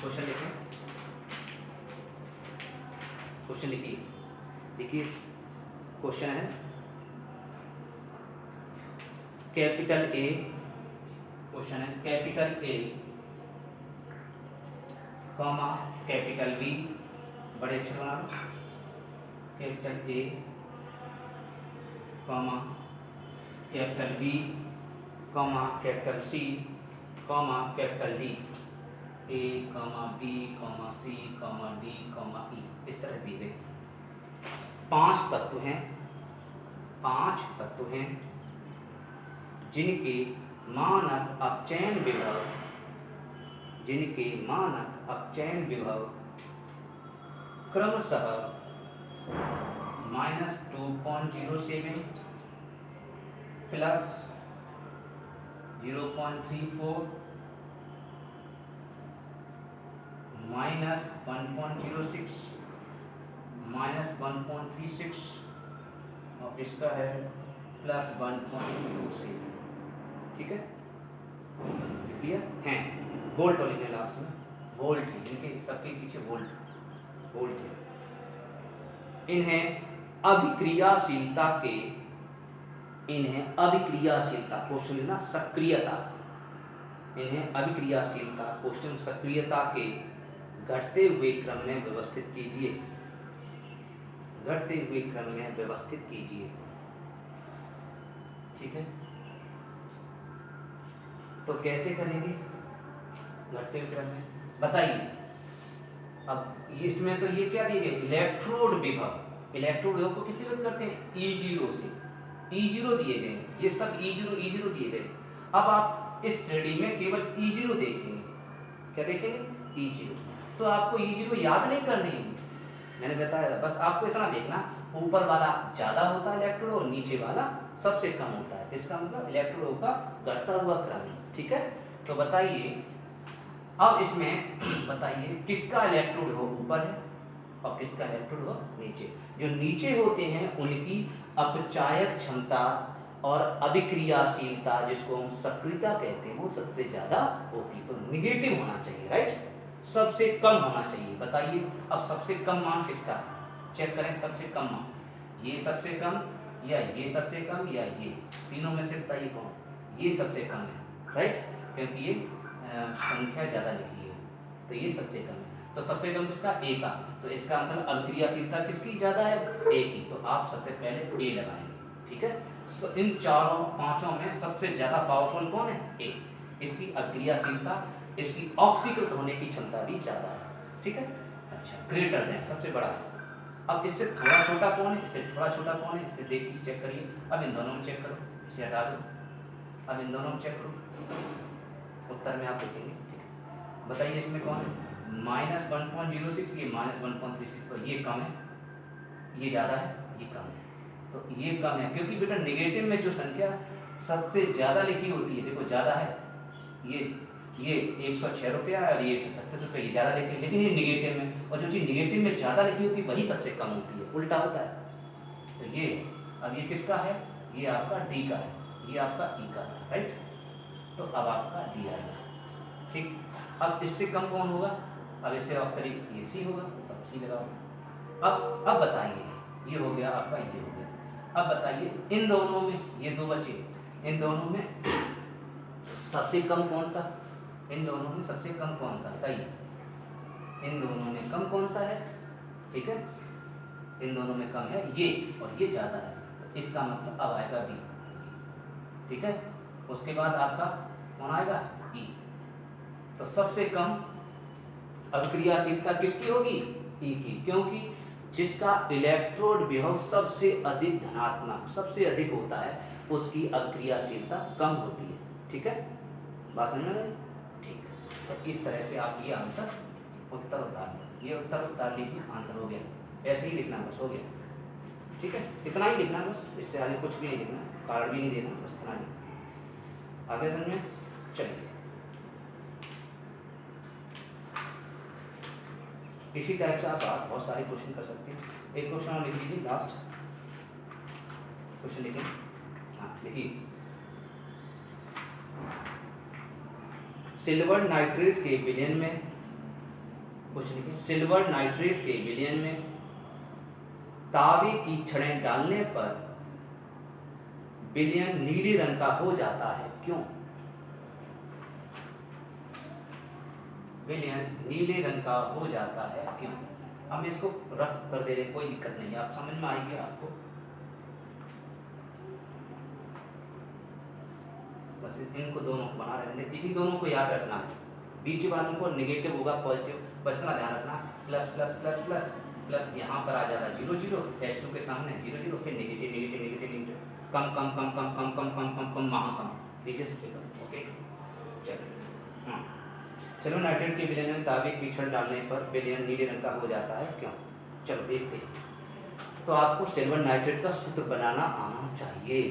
क्वेश्चन लिखें, क्वेश्चन लिखिए, देखिए क्वेश्चन है कैपिटल A, क्वेश्चन है capital A comma capital B, बड़े अक्षर बना लो, capital A comma capital B comma capital C comma capital D, A comma B comma C comma D comma E, इस तरह दिए गए पांच तत्व हैं जिनके मानक अपचयन विभव क्रमशः -2.07 प्लस 0.34 -1.06 -1.36 और इसका है +1.26, ठीक है, क्लियर हैं, वोल्ट और लिखने लास्ट में, वोल्ट है इनके सबके पीछे, वोल्ट है। इन्हें अभिक्रियाशीलता क्वेश्चन लिखना सक्रियता, इन्हें अभिक्रियाशीलता क्वेश्चन सक्रियता के घटते हुए क्रम में व्यवस्थित कीजिए, घटते हुए क्रम में व्यवस्थित कीजिए। ठीक है, तो कैसे करेंगे घटते हुए क्रम में, बताइए। अब इसमें तो ये क्या दिए गए, इलेक्ट्रोड विभव, इलेक्ट्रोड विभव को किससे व्यक्त करते हैं, E0 से, E0 दिए गए, ये सब E0 दिए गए। अब आप इस श्रेणी में केवल E0 देखेंगे, क्या देखेंगे, E0। तो आपको E0 याद नहीं करनी है, मैंने बताया था, बस आपको इतना देखना, ऊपर वाला ज्यादा होता है इलेक्ट्रोड और नीचे वाला सबसे कम होता है, इसका मतलब इलेक्ट्रोड का घटता हुआ क्रम। ठीक है, तो बताइए अब इसमें बताइए किसका इलेक्ट्रोड हो ऊपर है और किसका इलेक्ट्रोड हो नीचे। जो नीचे होते हैं उनकी अपचायक क्षमता और अभिक्रियाशीलता, जिसको हम सक्रियता कहते हैं, वो सबसे ज्यादा होती है, तो निगेटिव होना चाहिए, राइट, सबसे कम होना चाहिए। बताइए अब सबसे कम मान किसका है, चेक करें सबसे कम मान, ये सबसे कम या ये सबसे कम या ये, तीनों में से बताइए कौन, ये सबसे कम है, राइट, क्योंकि ये संख्या ज्यादा लिखी है, तो ये सबसे कम है। तो सबसे कम किसका, ए का, तो इसका मतलब अभिक्रियाशीलता किसकी ज्यादा है, ए की, तो आप सबसे पहले ए लगाएंगे। ठीक है, इन चारों पांचों में सबसे ज्यादा पावरफुल कौन है, ए, इसकी अभिक्रियाशीलता, इसकी ऑक्सीकृत होने की क्षमता भी ज्यादा है। ठीक है, अच्छा, ग्रेटर देन सबसे बड़ा है। अब इससे थोड़ा छोटा कौन है, इससे थोड़ा छोटा कौन है, इससे देखिए चेक करिए, अब इन दोनों में चेक करो, इसे हटा दो, अब इन दोनों में चेक करो, उत्तर में आप देखेंगे। ठीक है, बताइए इसमें कौन है, -1.06, ये -1.36, तो ये कम है, ये ज़्यादा है, ये कम है, तो ये कम है, क्योंकि बेटा नेगेटिव में जो संख्या सबसे ज़्यादा लिखी होती है, देखो ज़्यादा है, ये 106 रुपया और ये 136 रुपये, ये ज़्यादा लिखी है, लेकिन ये निगेटिव में, और जो चीज़ निगेटिव में ज़्यादा लिखी होती है वही सबसे कम होती है, उल्टा होता है। तो ये अब ये किसका है, ये आपका डी का है, ये आपका ई का था, राइट, तो अब आपका डी आ गया। ठीक, अब इससे कम कौन होगा, अब इससे ऑप्शन ये सी होगा, तब सी लगाओ। अब बताइए, ये हो गया आपका, ये हो गया, अब बताइए इन दोनों में, ये दो बचे, इन दोनों में सबसे कम कौन सा, इन दोनों में सबसे कम कौन सा, बताइए, इन दोनों में कम कौन सा है, ठीक है, इन दोनों में कम है ये, और ये ज्यादा है, तो इसका मतलब अब आएगा बी। ठीक है, उसके बाद आपका कौन आएगा, ई, तो सबसे कम अभिक्रियाशीलता किसकी होगी, ई की, क्योंकि जिसका इलेक्ट्रोड विभव सबसे अधिक धनात्मक, सबसे अधिक होता है, उसकी अभिक्रियाशीलता कम होती है। ठीक है, बात समझ में? ठीक, तो इस तरह से आप ये आंसर उत्तर उतार लीजिए, ये उत्तर उतार लीजिए, आंसर हो गया, ऐसे ही लिखना बस, हो गया। ठीक है, इतना ही लिखना बस, इससे आगे कुछ भी नहीं लिखना, कारण भी नहीं देना, बस इतना ही। आगे समझ में? चलिए, इसी टाइप से आप बहुत सारे क्वेश्चन कर सकते हैं। एक क्वेश्चन और लिख लीजिए, लास्ट क्वेश्चन लिखें, हाँ लिखिए, सिल्वर नाइट्रेट के विलयन में, कुछ लिखिए, सिल्वर नाइट्रेट के विलयन में तांबे की छड़ें डालने पर विलयन नीले रंग का हो जाता है, क्यों? विलयन नीले रंग का हो जाता है, क्यों? हम इसको रफ कर दे रहे, कोई दिक्कत नहीं है, आप समझ में आएगी आपको, बस इनको दोनों को बना रहने, इसी दोनों को याद रखना है, बीच वालों को नेगेटिव होगा पॉजिटिव, बस इतना ध्यान रखना, plus plus plus plus plus, यहाँ पर आ जाएगा 0 0, H2 के सामने 0 0, फिर नेगेटिव नेगेटिव नेगेटिव नेगेटिव, कम कम कम कम कम कम कम कम कम, महाकम, नीचे सबसे कम। ओके, चलिए, हाँ, सिल्वर नाइट्रेट के विलयन में तांबे की छड़ डालने पर विलयन नीले रंग का हो जाता है, क्यों? चलो देखते हैं। तो आपको सिल्वर नाइट्रेट का सूत्र बनाना आना चाहिए,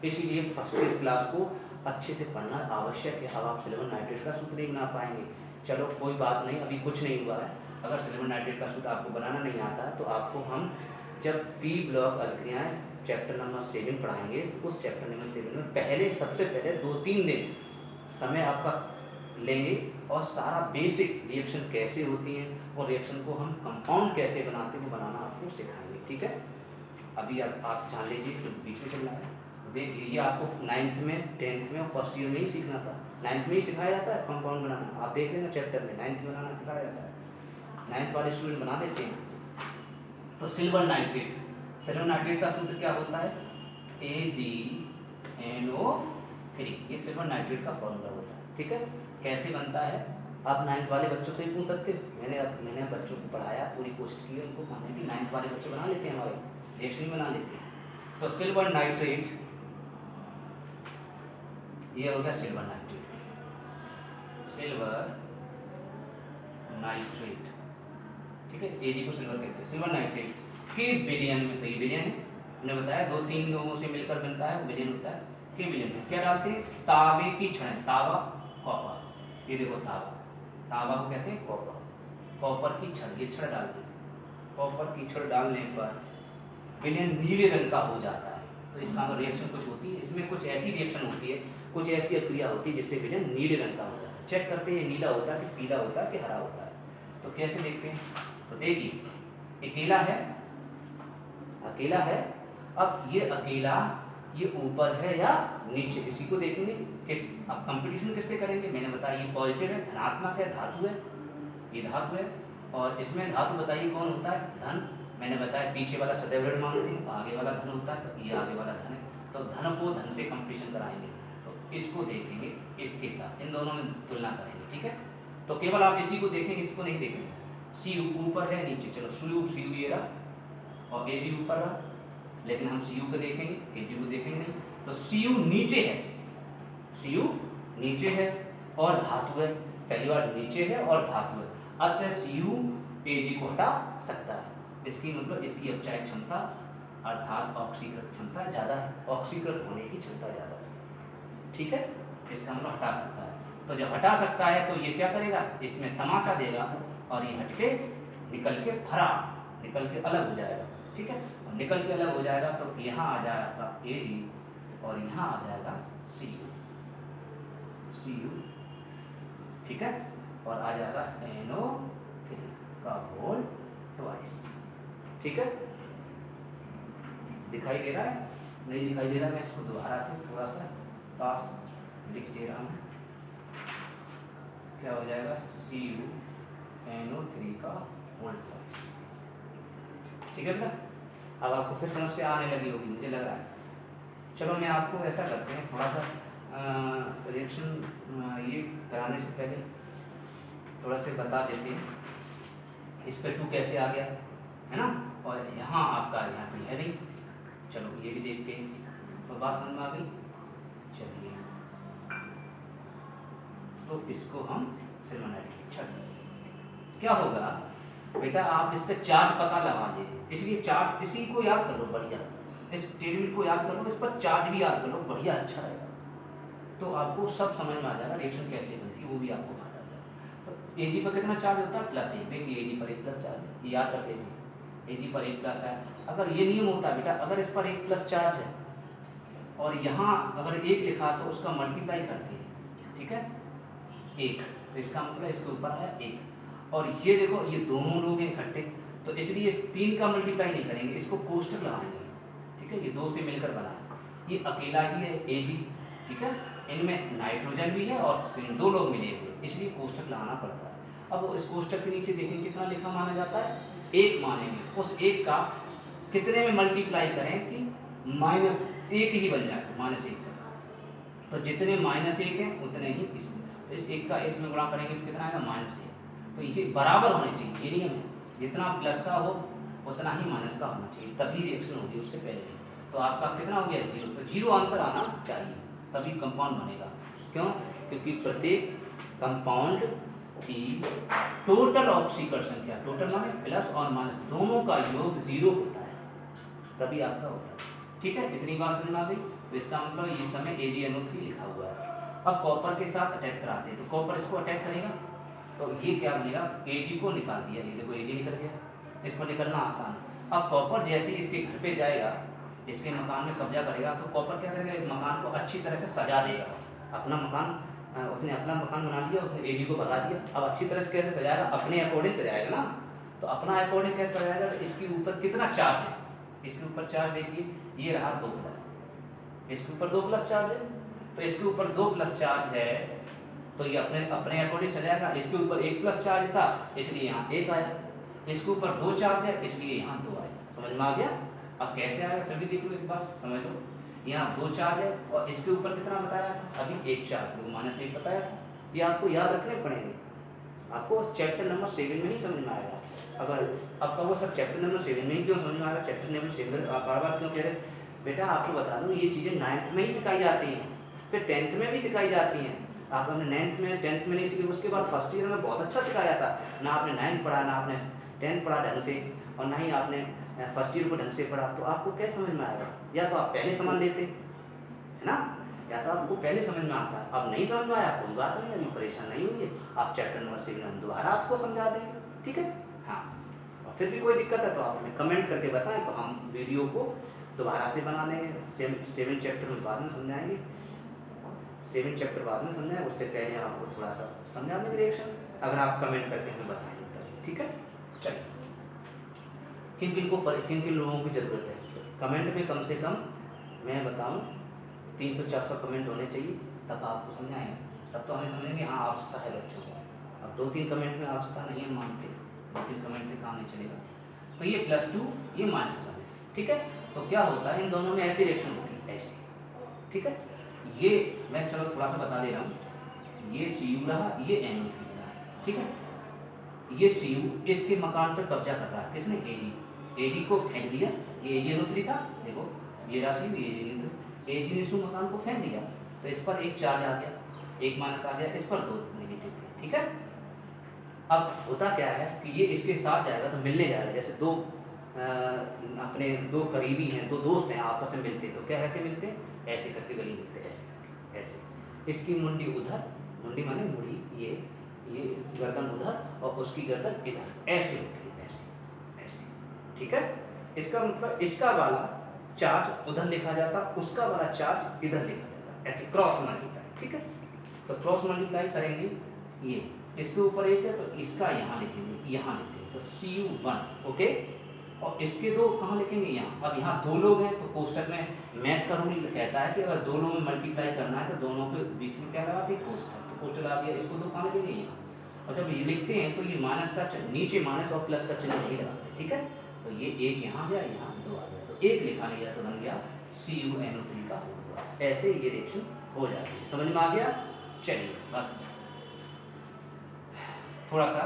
इसीलिए फर्स्ट ईयर क्लास को अच्छे से पढ़ना आवश्यक है। अब आप सिल्वर नाइट्रेट का सूत्र नहीं बना पाएंगे, चलो कोई बात नहीं, अभी कुछ नहीं हुआ है। अगर सिल्वर नाइट्रेट का सूत्र आपको बनाना नहीं आता है, तो आपको हम जब पी ब्लॉक अभिक्रियाएं चैप्टर नंबर 7 पढ़ाएंगे, तो उस चैप्टर नंबर 7 में पहले, सबसे पहले 2-3 दिन समय आपका लेंगे और सारा बेसिक रिएक्शन कैसे होती हैं और रिएक्शन को हम कंपाउंड कैसे बनाते हैं वो बनाना आपको सिखाएंगे, ठीक है। अभी अब आप जान लीजिए जो बीच में चल रहा है। देखिए ये आपको 9th में 10th में और फर्स्ट ईयर में ही सीखना था। 9th में ही सिखाया जाता है कंपाउंड बनाना, आप देख लेना चैप्टर में 9th में बनाना सिखाया जाता है, 9th वाले स्टूडेंट बना देते हैं। तो सिल्वर नाइट्रेट, सिल्वर नाइट्रेट का सूत्र क्या होता है, AgNO3, ये सिल्वर नाइट्रेट का फॉर्मूला होता है, ठीक है। कैसे बनता है आप 9th वाले बच्चों से ही पूछ सकते हो। मैंने बच्चों को पढ़ाया, पूरी कोशिश की उनको पढ़ाने की। 9th वाले बच्चे बना लेते हैं, हमारे रिएक्शन बना लेते हैं। तो सिल्वर नाइट्रेट, ये हो गया सिल्वर नाइट्रेट, सिल्वर नाइट्रेट, ठीक है। Ag को सिल्वर कहते हैं। सिल्वर नाइट्रेट के विलयन में, तो ये विलयन है, हमने बताया 2-3 लोगों से मिलकर बनता है, विलयन होता है। के विलयन में क्या डालते हैं, तांबे की छड़, तांबा कॉपर, ये देखो तांबा, तांबा को कहते हैं कॉपर, कॉपर की छड़, ये छड़ डालते हैं। कॉपर की छड़ डालने पर विलयन नीले रंग का हो जाता है। तो इसका मतलब रिएक्शन कुछ होती है, इसमें कुछ ऐसी रिएक्शन होती है, कुछ ऐसी अक्रिया होती है जिससे विलयन नीले रंग का हो जाता है। चेक करते हैं नीला होता है कि पीला होता है कि हरा होता है। तो कैसे देखते हैं, तो देखिए अकेला है, अकेला है। अब ये अकेला, ये ऊपर है या नीचे, इसी को देखेंगे। किस, अब कंपटीशन किससे करेंगे, मैंने बताया ये पॉजिटिव है, धनात्मक है, धातु है, ये धातु है। और इसमें धातु बताइए कौन होता है, धन। मैंने बताया पीछे वाला सदैव ऋणमान होती है, आगे वाला धन होता है, तो ये आगे वाला धन है। तो धन को धन से कंपटीशन कराएंगे, तो इसको देखेंगे इसके साथ, इन दोनों में तुलना करेंगे, ठीक है। तो केवल आप इसी को देखेंगे, इसको नहीं देखेंगे। सी ऊपर है नीचे, चलो सी यू ये रहा और Ag ऊपर रहा, लेकिन हम Cu को देखेंगे, Ag को देखेंगे नहीं। तो Cu नीचे है, Cu नीचे है और धातु है, पहली बार नीचे है और धातु है, अतः Cu Ag को हटा सकता है। इसकी मतलब इसकी अपचायक क्षमता अर्थात ऑक्सीकृत क्षमता ज़्यादा है, ऑक्सीकृत होने की क्षमता ज़्यादा है, ठीक है। इसका मतलब हटा सकता है। तो जब हटा सकता है तो ये क्या करेगा, इसमें तमाचा देगा और ये हटके निकल के फरा, निकल के अलग हो जाएगा, ठीक है। और निकल के अलग हो जाएगा तो यहाँ आ जाएगा Ag और यहाँ आ जाएगा Cu, ठीक है। और आ जाएगा NO3 का होल ट्वाइस, ठीक है। दिखाई दे रहा है, नहीं दिखाई दे रहा, मैं इसको दोबारा से थोड़ा सा पास लिख दे रहा हूँ। क्या हो जाएगा, CuNO3 का होल ट्वाइस, ठीक है बेटा। अब आपको फिर समस्या आने लगी होगी, मुझे लग रहा है। चलो मैं आपको ऐसा करते हैं, थोड़ा सा रिएक्शन ये कराने से पहले थोड़ा सा बता देते हैं इस पे 2 कैसे आ गया, है ना। और यहाँ आपका यहाँ पे है नहीं, चलो ये भी देखते हैं। तो बात समझ में आ गई, चलिए। तो इसको हम सिल्वर नाइट्रेट छड़, क्या होगा बेटा, आप इस पे चार्ज पता लगा लीजिए, इसलिए चार्ज इसी को याद कर लो, बढ़िया इस टेबल को याद कर लो, इस पर चार्ज भी याद कर लो, बढ़िया अच्छा रहेगा। तो आपको सब समझ में आ जाएगा रिएक्शन कैसे बनती है, वो भी आपको पता चल जाएगा। तो Ag पर कितना चार्ज होता है, +1, देखिए Ag पर 1 प्लस चार्ज है, याद रख लीजिए Ag पर 1 प्लस है। अगर ये नियम होता है बेटा, अगर इस पर 1 प्लस चार्ज है और यहाँ अगर 1 लिखा तो उसका मल्टीप्लाई करते हैं, ठीक है, 1, तो इसका मतलब इसके ऊपर आया 1। और ये देखो ये दोनों लोग हैं इकट्ठे, तो इसलिए इस 3 का मल्टीप्लाई नहीं करेंगे, इसको कोष्टक लगाएंगे, ठीक है। ये 2 से मिलकर बना है, ये अकेला ही है Ag, ठीक है। इनमें नाइट्रोजन भी है और ऑक्सीजन, 2 लोग मिले हुए, इसलिए कोष्टक लगाना पड़ता है। अब इस कोष्टक के नीचे देखें कितना लिखा माना जाता है, 1 मानेंगे। उस 1 का कितने में मल्टीप्लाई करें कि -1 ही बन जाए, तो -1 का, तो जितने -1 हैं उतने ही इसमें, तो इस 1 का इसमें गुणा करेंगे तो कितना आएगा, -1। तो ये बराबर होने चाहिए, ये नियम है, जितना प्लस का हो उतना ही माइनस का होना चाहिए, तभी रिएक्शन होगी, उससे पहले नहीं। तो आपका कितना हो गया, 0, तो 0 आंसर आना चाहिए, तभी कंपाउंड बनेगा। क्यों, क्योंकि प्रत्येक कंपाउंड की टोटल ऑक्सीकरण संख्या, टोटल माने प्लस और माइनस दोनों का योग 0 होता है, तभी आपका होता है, ठीक है। इतनी बात समझ में आ गई। तो इसका मतलब इस समय AgNO3 लिखा हुआ है। अब कॉपर के साथ अटैक कराते हैं, तो कॉपर इसको अटैक करेगा, तो ये क्या बनेगा, Ag को निकाल दिया, ये देखो Ag निकल गया, इसको निकलना आसान। अब कॉपर जैसे ही इसके घर पे जाएगा, इसके मकान में कब्जा करेगा, तो कॉपर क्या करेगा, इस मकान को अच्छी तरह से सजा देगा, अपना मकान उसने अपना मकान बना लिया, उसने एजी को भगा दिया। अब अच्छी तरह से कैसे सजाएगा, अपने अकॉर्डिंग सजाएगा ना। तो अपना अकॉर्डिंग कैसे सजाएगा, तो इसके ऊपर कितना चार्ज है, इसके ऊपर चार्ज देखिए, ये रहा 2+, इसके ऊपर 2+ चार्ज है, तो इसके ऊपर 2+ चार्ज है, तो ये अपने अपने अकॉर्डिंग सजाएगा। इसके ऊपर 1+ चार्ज था, इसलिए यहाँ 1 आया। इसके ऊपर 2 चार्ज है, इसलिए यहाँ 2 आया। समझ में आ गया। अब कैसे आएगा फिर भी देख लो एक बार, समझ लो। यहाँ 2 चार्ज है और इसके ऊपर कितना बताया था, अभी 1 चार्ज, तो -1 बताया था। ये आपको याद रखने पड़ेंगे, आपको चैप्टर नंबर 7 में ही समझ में आएगा। अगर आपका वो सब चैप्टर नंबर 7 में ही क्यों समझ में आएगा, चैप्टर नंबर 7 आप बार-बार क्यों कह रहे, बेटा आपको बता दूं ये चीज़ें 9th में ही सिखाई जाती हैं, फिर 10th में भी सिखाई जाती हैं। आपने 9th में 10th में नहीं सीखी, उसके बाद फर्स्ट ईयर में बहुत अच्छा सिखाया था। ना आपने 9th पढ़ा, ना आपने 10th पढ़ा ढंग से, और ना ही आपने फर्स्ट ईयर को ढंग से पढ़ा, तो आपको कैसे समझ में आएगा। या तो आप पहले समझ लेते, है ना, या तो आपको पहले समझ में आता है। अब नहीं समझ में आया कोई बात नहीं, अभी परेशान नहीं हुई है, आप चैप्टर नंबर 7 हम दोबारा आपको समझा देंगे, ठीक है। हाँ, और फिर भी कोई दिक्कत है तो आप हमें कमेंट करके बताएं, तो हम वीडियो को दोबारा से बना देंगे। 7 चैप्टर में बाद में समझाएंगे, 7 चैप्टर बाद में समझाएंगे, उससे पहले आपको थोड़ा सा समझा देंगे रिएक्शन, अगर आप कमेंट करके हमें बताएंगे तब, ठीक है। चलिए, किन किन लोगों की ज़रूरत है, तो कमेंट में कम से कम मैं बताऊँ 300-400 कमेंट होने चाहिए, तब आपको समझाएंगे, तब तो हमें समझेंगे हाँ आवश्यकता है बच्चों को। अब 2-3 कमेंट में आवश्यकता नहीं हम मानते, 2-3 कमेंट से काम नहीं चलेगा। तो ये +2, ये -1 है, ठीक है। तो क्या होता है, इन दोनों में ऐसी रिएक्शन होती है, ऐसी, ठीक है। ये मैं चलो थोड़ा सा बता दे रहा हूँ, ये Cu रहा, ये NO3 रहा, ठीक है। ये Cu इसके मकान पर कब्जा कर रहा है, किसने, Ag को फेंक दिया, ये NO3 था, देखो ये रहा Cu, ये NO3, Ag ने इसको मकान को फेंक दिया, तो इस पर 1 चार्ज आ गया, 1 माइनस आ गया, इस पर 2 नेगेटिव थे, ठीक है। अब होता क्या है कि ये इसके साथ जाएगा तो मिलने जाएगा, जैसे अपने 2 करीबी हैं, 2 दोस्त हैं, आपस में मिलते हैं, तो क्या ऐसे मिलते हैं, ऐसे करके गली मिलते हैं, ऐसे करके, ऐसे। इसकी मुंडी उधर, मुंडी माने मुड़ी, ये गर्दन उधर और उसकी गर्दन इधर, ऐसे होती है, ऐसे ऐसे, ठीक है। इसका मतलब इसका वाला चार्ज उधर लिखा जाता, उसका वाला चार्ज इधर लिखा जाता, ऐसे क्रॉस मल्टीप्लाई, ठीक है। तो क्रॉस मल्टीप्लाई करेंगे, ये इसके ऊपर 1 है तो इसका यहाँ लिखेंगे, यहाँ लिखेंगे, तो Cu1, ओके। और इसके 2 कहाँ लिखेंगे, यहाँ। अब यहाँ 2 लोग हैं तो कोष्टक में मैथ का रूल कहता है कि अगर 2 लोगों में मल्टीप्लाई करना है तो दोनों के बीच में क्या लगाते हैं, कोष्टक, तो कोष्टक लगा दिया, इसको 2 कहाँ लिखेंगे, यहाँ। और जब ये लिखते हैं तो ये माइनस का नीचे माइनस और प्लस का चिन्ह नहीं लगाते, ठीक है। तो ये 1 यहाँ गया, यहाँ 2 आ गया, तो 1 लिखा नहीं गया तो बन गया CuNO3 का होल क्रॉस। ऐसे ये रिएक्शन हो जाती है, समझ में आ गया। चलिए बस थोड़ा सा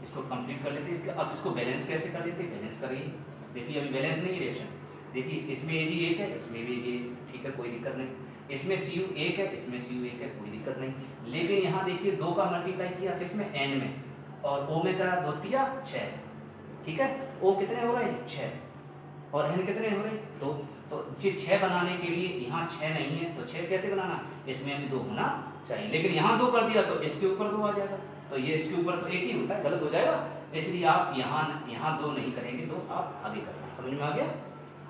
इसको कंप्लीट कर लेते हैं। इसका अब इसको बैलेंस कैसे कर लेते हैं, बैलेंस करिए। देखिए अभी बैलेंस नहीं है रिएक्शन, देखिए इसमें Ag 1 है, इसमें भी Ag, ठीक है, कोई दिक्कत नहीं। इसमें Cu 1 है, इसमें Cu 1 है, कोई दिक्कत नहीं। लेकिन यहाँ देखिए 2 का मल्टीप्लाई किया किसमें, N में, और O में करा 2 तिया 6, ठीक है। O कितने हो रहे हैं, 6, और N कितने हो रहे हैं, 2। तो ये 6 बनाने के लिए यहाँ 6 नहीं है, तो 6 कैसे बनाना, इसमें भी 2 होना चाहिए, लेकिन यहाँ 2 कर दिया तो इसके ऊपर 2 आ जाएगा, तो ये इसके ऊपर तो 1 ही होता है, गलत हो जाएगा। इसलिए आप यहाँ 2 नहीं करेंगे, 2 आप आगे करना, समझ में आ गया।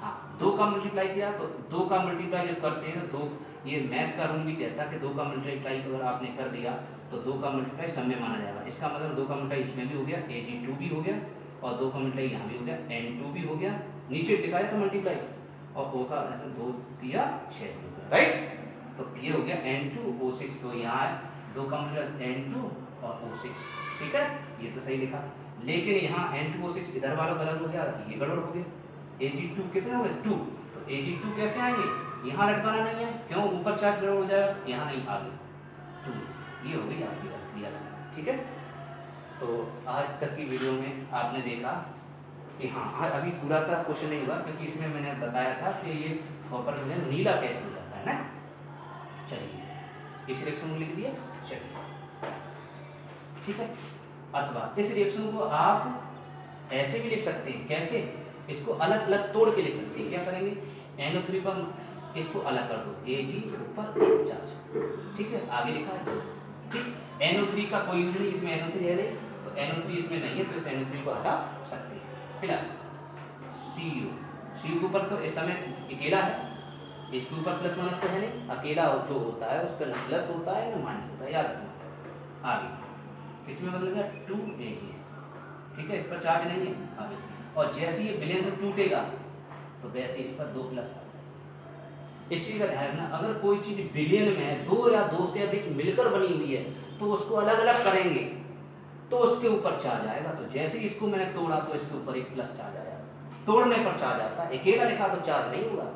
हाँ, 2 का मल्टीप्लाई किया तो 2 का मल्टीप्लाई जब करते हैं तो 2, ये मैथ का रूल भी कहता है कि 2 का मल्टीप्लाई अगर आपने कर दिया तो 2 का मल्टीप्लाई सब में माना जाएगा। इसका मतलब 2 का मल्टीप्लाई इसमें भी हो गया, Ag2 भी हो गया, और 2 का मल्टीप्लाई यहाँ भी हो गया, N2 भी हो गया, नीचे दिखाया था मल्टीप्लाई, और O का 2 तिया 6 हो गया, राइट। तो ये हो गया N2 O6, तो यहाँ है 2 का मल्टीप्लाई N2 और O6, ठीक है, ये तो सही लिखा। लेकिन यहाँ N2 O6 इधर वाला गलत हो गया, ये गड़बड़ हो गया। Ag2 कितने हो गए, 2, तो Ag2 कैसे आएंगे, यहाँ लटकाना नहीं है, क्यों, ऊपर चार्ज गड़बड़ हो जाएगा, यहाँ नहीं, आगे 2, ये हो गई आपकी क्रिया, ठीक है। तो आज तक की वीडियो में आपने देखा कि हाँ अभी पूरा सा क्वेश्चन नहीं हुआ, क्योंकि इसमें मैंने बताया था कि ये कॉपर जो है नीला कैसे हो जाता है ना। चलिए इस रिएक्शन को लिख दिया, चलिए ठीक है। अथवा इस रिएक्शन को आप ऐसे भी लिख सकते हैं, कैसे, इसको अलग अलग तोड़ के लिख सकते हैं। क्या करेंगे, NO3 पर इसको अलग कर दो, Ag ऊपर 1 चार्ज, ठीक है, आगे लिखा है, ठीक। NO3 का कोई यूज नहीं, इसमें NO3 है नहीं, तो NO3 इसमें नहीं है, तो इस NO3 को हटा सकते हैं। प्लस Cu के ऊपर तो इस समय अकेला है, इसके ऊपर प्लस माइनस तो है नहीं, अकेला जो होता है उसका ना प्लस होता है ना माइनस होता है, याद रखना। आगे किसमें बदल गया 2Ag, ठीक है, इस पर चार्ज नहीं है आगे। और जैसे ये विलयन से टूटेगा तो वैसे इस पर 2 प्लस आ जाएगा। इस चीज का ध्यान रखना, अगर कोई चीज विलयन में है, 2 या 2 से अधिक मिलकर बनी हुई है, तो उसको अलग अलग करेंगे तो उसके ऊपर चार्ज आएगा। तो जैसे ही इसको मैंने तोड़ा तो इसके ऊपर एक प्लस चार्ज आया, तोड़ने पर चार्ज आता है। अकेला लिखा तो चार्ज नहीं होगा,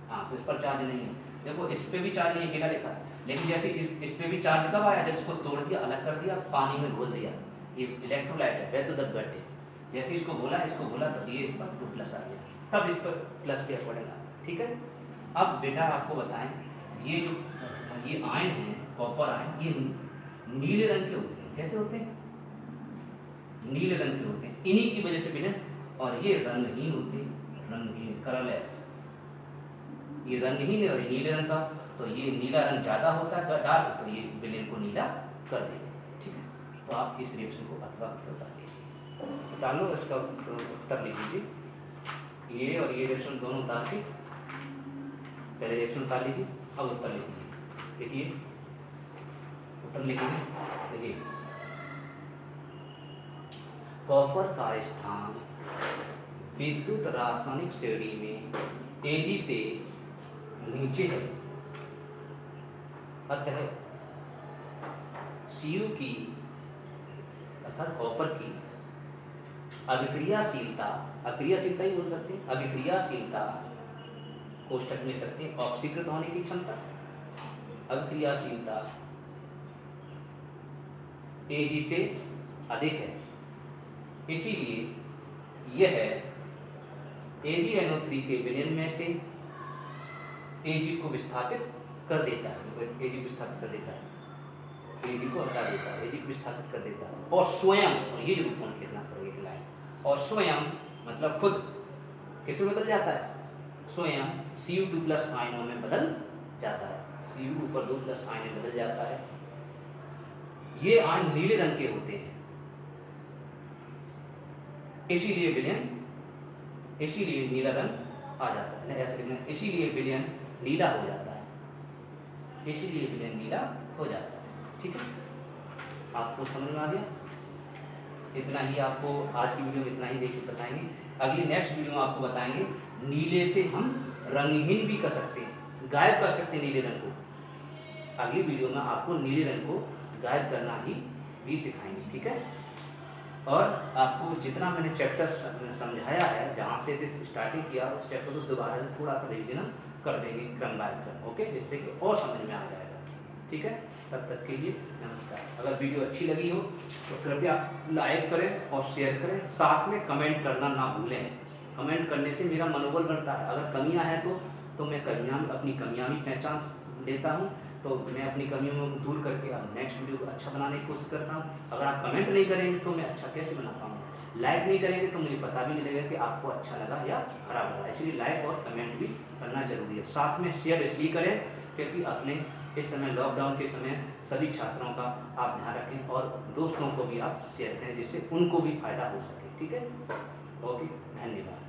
हाँ, तो इस पर चार्ज नहीं है। देखो इस पे भी चार्ज नहीं, अकेला लिखा है, लेकिन जैसे इस पे भी चार्ज कब आया, जब इसको तोड़ दिया, अलग कर दिया, पानी में घोल दिया। ये इलेक्ट्रोलाइट है, वैद्युत घट्ट। जैसे इसको घोला तो ये इस पर 2 प्लस आ गया, तब इस पर प्लस के अकॉर्डिंग आता है, ठीक है। अब बेटा आपको बताएं, ये जो ये आयन है, कॉपर आयन, ये नीले रंग के होते हैं। कैसे होते हैं? नीले रंग के होते हैं, इन्हीं की वजह से विलयन। और ये रंगहीन होते हैं, रंगहीन, कलरलेस। ये रंगहीन है और ये नीले रंग का, तो ये नीला रंग ज़्यादा होता है डार्क, तो ये विलयन को नीला कर देगा, ठीक है। तो आप इस रिएक्शन को अथवा बता लीजिए, बता लो, इसका उत्तर लिख लीजिए। ये और ये रिएक्शन दोनों उतार के पहले रिएक्शन उतार लीजिए, अब उत्तर लिख लीजिए। देखिए उत्तर लिखेंगे, देखिए कॉपर का स्थान विद्युत रासायनिक श्रेणी में तेजी से नीचे है, अतः Cu की अर्थात कॉपर की अभिक्रियाशीलता, अक्रियाशीलता ही बोल सकते हैं, अभिक्रियाशीलता कोष्ठक में लिख सकते हैं ऑक्सीकृत होने की क्षमता, अभिक्रियाशीलता Ag से अधिक है, इसीलिए यह AgNO3 के विलयन में से Ag को विस्थापित कर देता है, Ag को विस्थापित कर देता है, Ag को हटा देता है, Ag को विस्थापित कर देता है, और स्वयं, और ये रूप में लिखना पड़ेगा एक लाइन, और स्वयं मतलब खुद किस में बदल जाता है, स्वयं Cu2 प्लस आयनों में बदल जाता है, Cu ऊपर 2 प्लस आयन में बदल जाता है। ये आयन नीले रंग के होते हैं, इसीलिए विलयन, इसीलिए नीला रंग आ जाता है, ऐसे लिखना, इसीलिए विलयन नीला हो जाता है, इसीलिए विलयन नीला हो जाता है, ठीक है। आपको समझ में आ गया? इतना ही आपको आज की वीडियो में इतना ही देखिए बताएंगे। अगली नेक्स्ट वीडियो में आपको बताएंगे नीले से हम रंगहीन भी कर सकते हैं, गायब कर सकते हैं नीले रंग को। अगली वीडियो में आपको नीले रंग को गायब करना ही भी सिखाएंगे, ठीक है। और आपको जितना मैंने चैप्टर समझाया है, जहाँ से स्टार्टिंग किया, उस चैप्टर को दोबारा से थोड़ा सा रिविजन कर देंगे क्रम बाय क्रम, ओके, जिससे कि और समझ में आ जाएगा, ठीक है। तब तक के लिए नमस्कार। अगर वीडियो अच्छी लगी हो तो कृपया लाइक करें और शेयर करें, साथ में कमेंट करना ना भूलें। कमेंट करने से मेरा मनोबल बढ़ता है। अगर कमियां हैं तो मैं अपनी कमियां भी पहचान लेता हूं, तो मैं अपनी कमियों को दूर करके अब नेक्स्ट वीडियो को अच्छा बनाने की कोशिश करता हूं। अगर आप कमेंट नहीं करेंगे तो मैं अच्छा कैसे बना पाऊंगा? लाइक नहीं करेंगे तो मुझे पता भी नहीं लगेगा कि आपको अच्छा लगा या खराब लगा। इसलिए लाइक और कमेंट भी करना जरूरी है। साथ में शेयर इसलिए करें क्योंकि अपने इस समय लॉकडाउन के समय सभी छात्रों का आप ध्यान रखें और दोस्तों को भी आप शेयर करें, जिससे उनको भी फायदा हो सके, ठीक है। ओके, धन्यवाद।